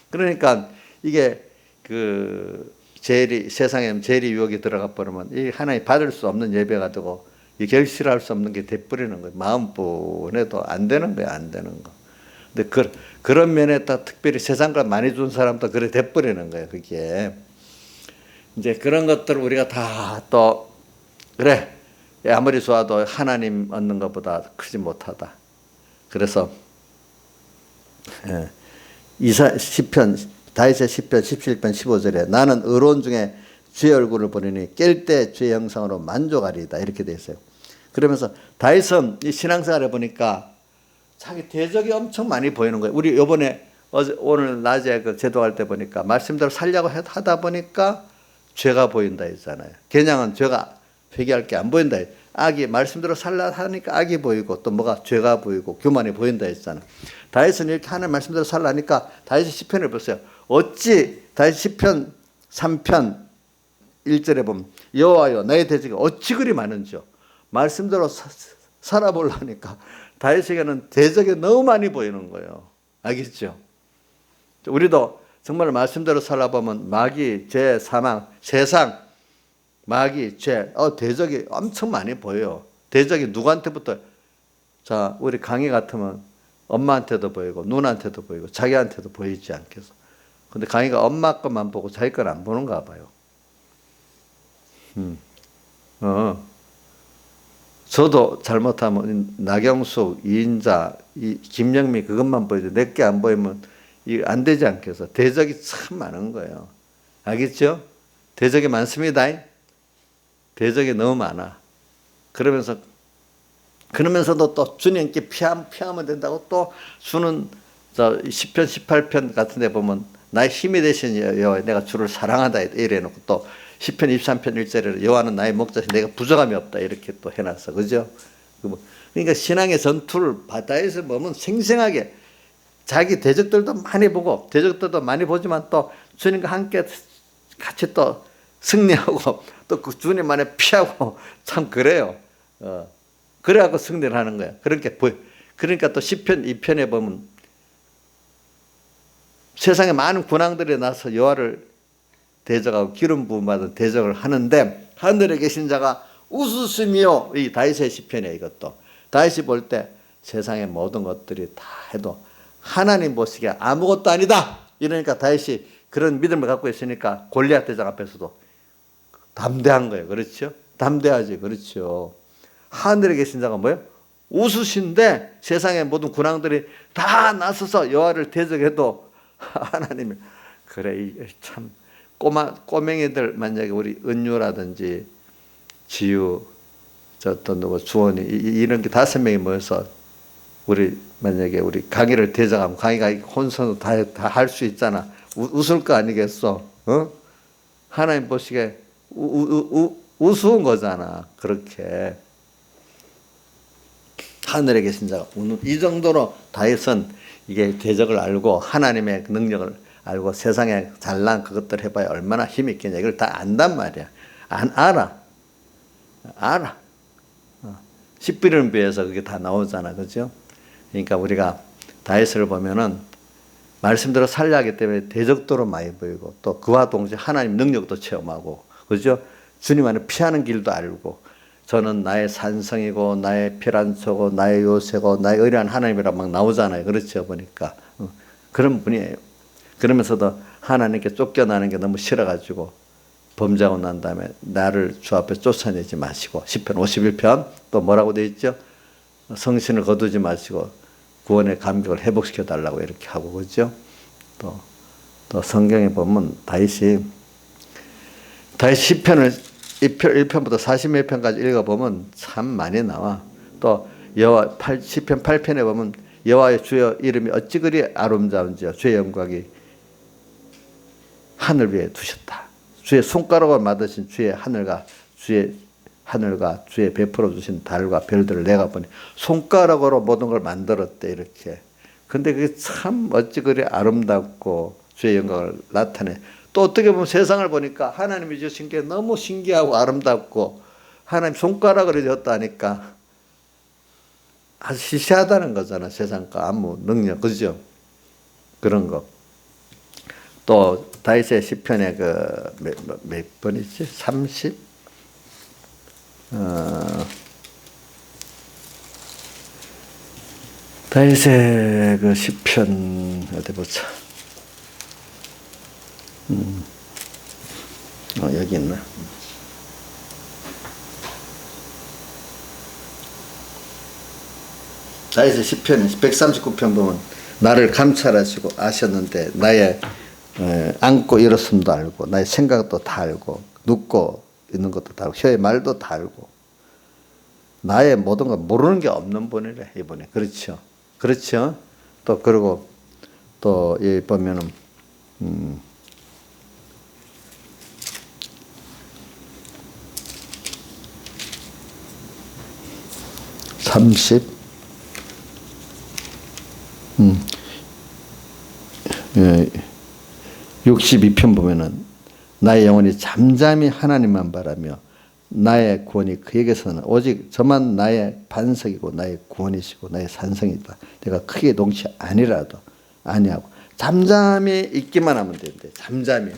그러니까 이게 그 세상에 재리 유혹이 들어가 버리면 이 하나님 받을 수 없는 예배가 되고 이 결실할 수 없는 게 돼버리는 거예요. 마음뿐해도 안 되는 거예요. 안 되는 거. 근데 그런 면에 딱 특별히 세상과 많이 준 사람도 그래 돼버리는 거예요. 그게 이제 그런 것들을 우리가 다 또 그래 아무리 좋아도 하나님 얻는 것보다 크지 못하다. 그래서 시편 다윗의 시편 17편 15절에 나는 의로운 중에 주의 얼굴을 보리니 깰 때 주의 형상으로 만족하리이다 이렇게 돼 있어요. 그러면서 다윗은 이 신앙생활에 보니까 자기 대적이 엄청 많이 보이는 거예요. 우리 요번에 오늘 낮에 그 제도할 때 보니까 말씀대로 살려고 하다 보니까 죄가 보인다 했잖아요. 개냥은 죄가 회개할 게 안 보인다. 악이 말씀대로 살라 하니까 악이 보이고 또 뭐가 죄가 보이고 교만이 보인다 했잖아요. 다윗은 이렇게 하는 말씀대로 살라니까 다윗의 시편을 보세요. 어찌 다윗 시편 3편 1절에 보면 여호와여 나의 대적이 어찌 그리 많은지요. 말씀대로 살아보려니까 다윗에게는 대적이 너무 많이 보이는 거예요. 알겠죠? 우리도 정말 말씀대로 살아보면 마귀, 죄, 사망, 세상, 마귀, 죄, 대적이 엄청 많이 보여요. 대적이 누구한테부터? 자, 우리 강의 같으면 엄마한테도 보이고 누나한테도 보이고 자기한테도 보이지 않겠어. 근데 강의가 엄마 것만 보고 자기 건 안 보는가 봐요. 저도 잘못하면 나경숙, 이인자, 김영미 그것만 보이지 내게 안 보이면 이게 안 되지 않겠어. 대적이 참 많은 거예요. 알겠죠? 대적이 많습니다. 대적이 너무 많아. 그러면서도 또 주님께 피하면 된다고 또 주는 시편 18편 같은 데 보면 나의 힘이 되신 여호와 내가 주를 사랑하다 이래 놓고 또 시편 23편 1절에 여호와는 나의 목자시 내가 부족함이 없다 이렇게 또 해놨어. 그죠? 그러니까 신앙의 전투를 바다에서 보면 생생하게 자기 대적들도 많이 보고 대적들도 많이 보지만 또 주님과 함께 같이 또 승리하고 또 그 주님만에 피하고 참 그래요. 그래갖고 승리를 하는 거야. 그러니까 또 시편 2편에 보면 세상에 많은 군왕들이 나서 여호와를 대적하고 기름 부음 받은 대적을 하는데 하늘에 계신 자가 웃으시며 이 다윗의 시편이에요. 이것도 다윗이 볼 때 세상의 모든 것들이 다 해도 하나님 보시기에 아무것도 아니다. 이러니까 다윗이 그런 믿음을 갖고 있으니까 골리앗 대장 앞에서도 담대한 거예요. 그렇죠? 담대하지. 그렇죠. 하늘에 계신 자가 뭐예요? 웃으신데 세상의 모든 군왕들이 다 나서서 여호와를 대적해도 하나님이 그래 참 꼬맹이들 만약에 우리 은유라든지 지유 또 누구 주원이 이런 게 5명이 모여서 우리 만약에 우리 강의를 대적하면 강의가 혼선도 다 할 수 있잖아. 웃을 거 아니겠어? 하나님 보시기에 우스운 거잖아. 그렇게 하늘에 계신 자가 이 정도로 다윗은 이게 대적을 알고 하나님의 능력을 알고 세상에 잘난 그것들 해봐야 얼마나 힘이 있겠냐 이걸 다 안단 말이야. 알아. 씨 뿌리는 비에서 그게 다 나오잖아. 그죠? 그러니까 우리가 다윗을 보면은 말씀대로 살려야 하기 때문에 대적도로 많이 보이고 또 그와 동시에 하나님 능력도 체험하고 그죠? 주님 안에 피하는 길도 알고 저는 나의 산성이고 나의 피란초고 나의 요새고 나의 의리한 하나님이라 막 나오잖아요. 그렇죠 보니까 그런 분이에요. 그러면서도 하나님께 쫓겨나는 게 너무 싫어가지고 범죄하고 난 다음에 나를 주 앞에 쫓아내지 마시고 시편 51편 또 뭐라고 되어 있죠? 성신을 거두지 마시고 구원의 감격을 회복시켜 달라고 이렇게 하고 그죠? 또 성경에 보면 다윗 시편을 1편부터 41편까지 읽어보면 참 많이 나와. 또 시편 8편에 보면 여호와의 주의 이름이 어찌 그리 아름다운지요. 주의 영광이 하늘 위에 두셨다. 주의 손가락을 만드신 주의 하늘과 주의 베풀어 주신 달과 별들을 내가 보니 손가락으로 모든 걸 만들었대 이렇게. 근데 그게 참 어찌 그리 아름답고 주의 영광을 나타내. 또 어떻게 보면 세상을 보니까 하나님이 주신 게 너무 신기하고 아름답고 하나님 손가락을 주셨다니까 아주 시시하다는 거잖아. 세상과 아무 능력 그죠? 그런 거. 또 다윗의 시편에 몇 번이지? 30? 다윗의 그 시편 어디 보자. 여기 있나? 다윗의 시편 139편 보면 나를 감찰하시고 아셨는데 나의 앉고 일었음도 알고 나의 생각도 다 알고 눕고 있는 것도 다 알고 혀의 말도 다 알고 나의 모든 걸 모르는 게 없는 분이래 이번에. 그렇죠? 그렇죠? 또 그리고 또 여기 보면은 62편 보면은 나의 영혼이 잠잠히 하나님만 바라며 나의 구원이 그에게서는 오직 저만 나의 반석이고 나의 구원이시고 나의 산성이다. 내가 크게 동치 아니라도 아니하고 잠잠히 있기만 하면 된대. 잠잠히.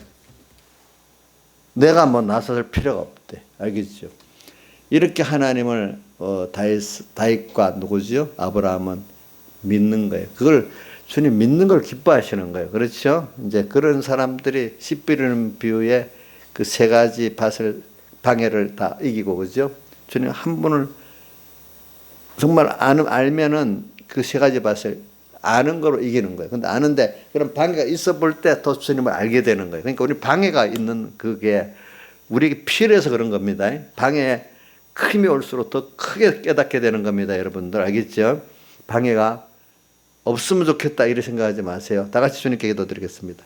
내가 뭐 나설 필요가 없대. 알겠죠? 이렇게 하나님을 다윗과 누구죠? 아브라함은 믿는 거예요. 그걸 주님 믿는 걸 기뻐하시는 거예요. 그렇죠? 이제 그런 사람들이 씨 뿌리는 비유에 그 세 가지 방해를 다 이기고 그죠? 주님 한 분을 정말 알면은 그 세 가지 밭을 아는 거로 이기는 거예요. 근데 아는데 그런 방해가 있어 볼 때 더 주님을 알게 되는 거예요. 그러니까 우리 방해가 있는 그게 우리에게 필요해서 그런 겁니다. 방해에 힘이 올수록 더 크게 깨닫게 되는 겁니다. 여러분들 알겠죠? 방해가 없으면 좋겠다 이렇게 생각하지 마세요. 다 같이 주님께 기도드리겠습니다.